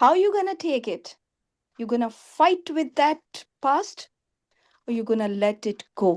How you gonna take it? You gonna fight with that past or you gonna let it go?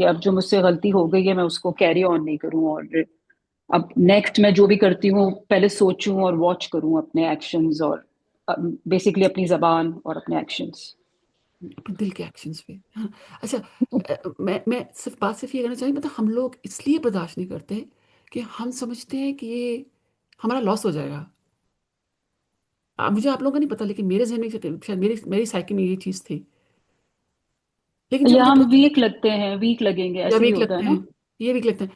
کہ اب جو مجھ سے غلطی ہو گئی ہے میں اس کو کیری آن نہیں کروں، اور اب نیکسٹ میں جو بھی کرتی ہوں پہلے سوچوں اور واچ کروں اپنے ایکشنز، اور بیسکلی اپنی زبان اور اپنے ایکشنز. اپنے دل کے ایکشنز پہ. ہاں اچھا، میں صرف یہ کہنا چاہیے، مطلب ہم لوگ اس لیے برداشت نہیں کرتے کہ ہم سمجھتے ہیں کہ یہ ہمارا لاس ہو جائے گا. مجھے آپ لوگوں کا نہیں پتا، لیکن میرے ذہن میں شاید میری سائیکی میں یہ چیز تھی. لیکن جب یا مجھے ہم پتا چلا ویک لگتے ہیں، ویک لگیں گے، یا ایسے ہی ویک ہوتا ہے لگتے نا. ہیں، یہ ویک لگتے ہیں،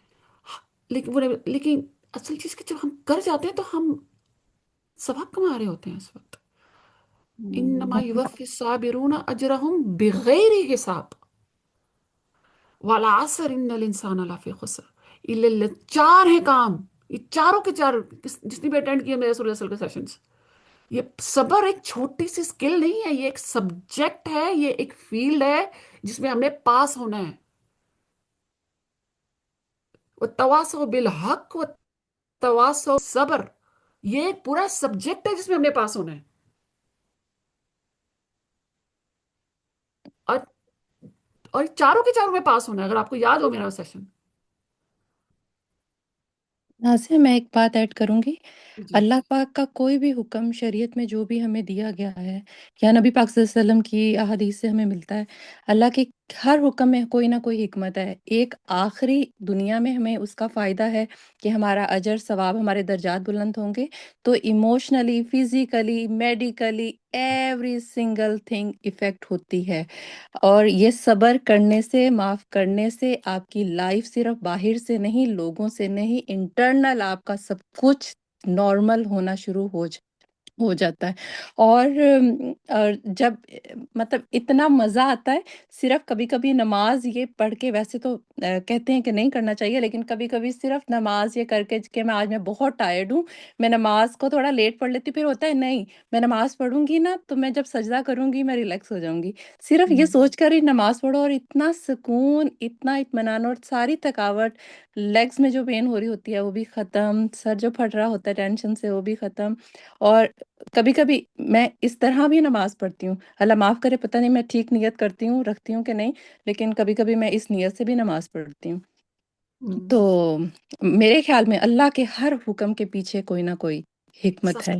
لیکن اصل چیز کہ جب ہم کر جاتے ہیں تو ہم ثواب کما رہے ہوتے ہیں اس وقت. انما یوفی الصابرون اجرهم بغیر حساب والعصر ان الانسان لفی خسر. چار ہیں کام، یہ چاروں کے چار، جس نے بھی اٹینڈ کیا میرے رسول اللہ صلی اللہ علیہ وسلم کے سیشنز. یہ صبر ایک چھوٹی سی سکل نہیں ہے، یہ ایک سبجیکٹ ہے، یہ ایک فیلڈ ہے جس میں ہم نے پاس ہونا ہے. وَالتَّوَاصَوْا بِالْحَقِّ وَالتَّوَاصَوْا صبر، یہ ایک پورا سبجیکٹ ہے جس میں ہم نے پاس ہونا ہے. اور اور چاروں کے چاروں میں پاس ہونا ہے، اگر آپ کو یاد ہو میرا سیشن. ناصیہ میں ایک بات ایڈ کروں گی. جی اللہ پاک کا کوئی بھی حکم شریعت میں جو بھی ہمیں دیا گیا ہے یا نبی پاک صلی اللہ علیہ وسلم کی احادیث سے ہمیں ملتا ہے، اللہ کے ہر حکم میں کوئی نہ کوئی حکمت ہے. ایک آخری دنیا میں ہمیں اس کا فائدہ ہے کہ ہمارا اجر ثواب، ہمارے درجات بلند ہوں گے، تو emotionally, physically, medically every single thing affect ہوتی ہے. اور یہ صبر کرنے سے، معاف کرنے سے آپ کی لائف صرف باہر سے نہیں، لوگوں سے نہیں، انٹرنل آپ کا سب کچھ نارمل ہونا شروع ہو جاتا ہے. اور جب مطلب اتنا مزہ آتا ہے. صرف کبھی کبھی نماز یہ پڑھ کے، ویسے تو کہتے ہیں کہ نہیں کرنا چاہیے، لیکن کبھی کبھی صرف نماز یہ کر کے کہ میں بہت ٹائرڈ ہوں، میں نماز کو تھوڑا لیٹ پڑھ لیتی ہوں، پھر ہوتا ہے نہیں میں نماز پڑھوں گی نا تو میں جب سجدہ کروں گی میں ریلیکس ہو جاؤں گی. صرف یہ سوچ کر ہی نماز پڑھو اور اتنا سکون، اتنا اطمینان، اور ساری تھکاوٹ، لیگز میں جو پین ہو رہی ہوتی ہے وہ بھی ختم، سر جو پھٹ رہا ہوتا ہے ٹینشن سے وہ بھی ختم. اور کبھی کبھی میں اس طرح بھی نماز پڑھتی ہوں، اللہ معاف کرے پتہ نہیں میں ٹھیک نیت کرتی ہوں، رکھتی ہوں کہ نہیں، لیکن کبھی کبھی میں اس نیت سے بھی نماز پڑھتی ہوں. تو میرے خیال میں اللہ کے ہر حکم کے پیچھے کوئی نہ کوئی حکمت ہے.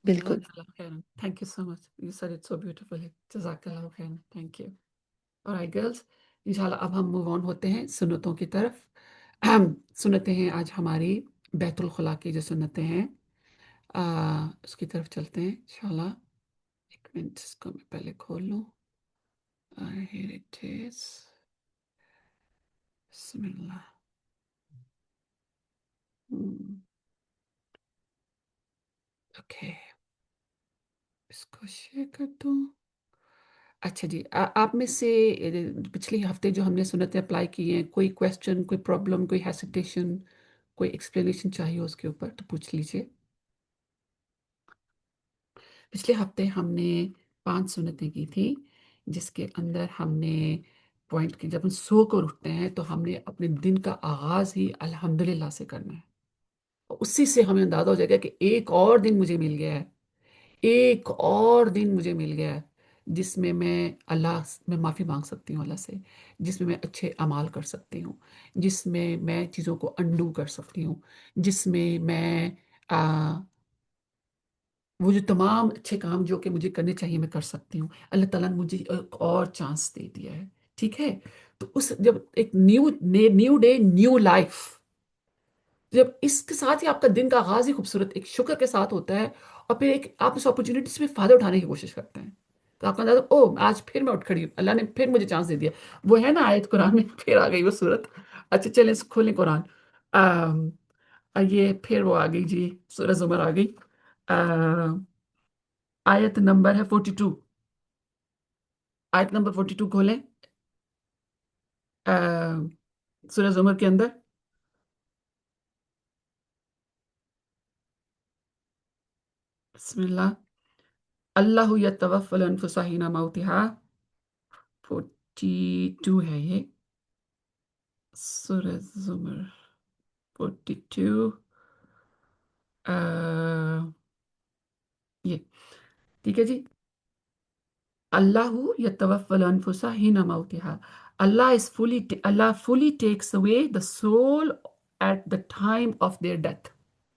بالکل. جزاک اللہ خیرن. Thank you so much. You said it so beautifully. جزاک اللہ خیرن. Thank you. alright girls، انشاءاللہ اب ہم موو آن ہوتے ہیں سنتوں کی طرف. سنتیں ہیں آج ہماری بیت الخلا کی جو سنتیں ہیں، اس کی طرف چلتے ہیں انشاءاللہ. ایک منٹ اس کو میں پہلے کھول لوں. Here it is. بسم اللہ. اوکے، اس کو شیئر کر دوں. اچھا جی، آپ میں سے پچھلے ہفتے جو ہم نے سنتیں اپلائی کی ہیں، کوئی کویسچن، کوئی پرابلم، کوئی ہیسیٹیشن، کوئی ایکسپلینیشن چاہیے اس کے اوپر تو پوچھ لیجئے. پچھلے ہفتے ہم نے 5 سنتیں کی تھی، جس کے اندر ہم نے پوائنٹ کی جب ہم سو کر اٹھتے ہیں تو ہم نے اپنے دن کا آغاز ہی الحمدللہ سے کرنا ہے. اور اسی سے ہمیں اندازہ ہو جائے گا کہ ایک اور دن مجھے مل گیا ہے، ایک اور دن مجھے مل گیا ہے جس میں میں معافی مانگ سکتی ہوں اللہ سے، جس میں اچھے اعمال کر سکتی ہوں، جس میں چیزوں کو انڈو کر سکتی ہوں، جس میں وہ جو تمام اچھے کام جو کہ مجھے کرنے چاہیے میں کر سکتی ہوں. اللہ تعالیٰ نے مجھے ایک اور چانس دے دیا ہے. ٹھیک ہے، تو جب ایک نیو ڈے نیو لائف، جب اس کے ساتھ ہی آپ کا دن کا آغاز ہی خوبصورت ایک شکر کے ساتھ ہوتا ہے، اور پھر آپ اس اپرچونٹی سے فائدہ اٹھانے کی کوشش کرتے ہیں، تو آپ کا اندازہ آج پھر میں اٹھ کھڑی ہوں، اللہ نے پھر مجھے چانس دے دیا. وہ ہے نا آیت قرآن میں پھر آ گئی وہ صورت. اچھا چلیں کھولیں قرآن. یہ پھر وہ آ گئی جی، سورہ زمر آ گئی. آیت نمبر ہے 42. آیت نمبر 42 کھولیں سورہ زمر کے اندر. بسم اللہ. اللہ یتوفی الانفس حین موتها. 42 ہے یہ سورہ زمر 42. یہ ٹھیک ہے جی. اللہ یتوفی الانفس حین موتها. Allah fully takes away the soul at the time of their death.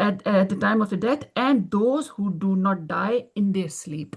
at the time of the death, and those who do not die in their sleep.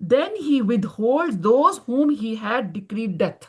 then he withholds those whom he had decreed death.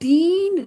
3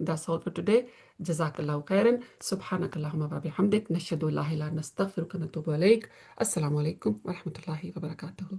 that's all for today. Jazakallahu khairan. Subhanakallahumma wa bihamdik. Nashhadu an la ilaha illa anta nastaghfiruka wa natubu ilayk. Assalamu alaikum wa rahmatullahi wa barakatuh.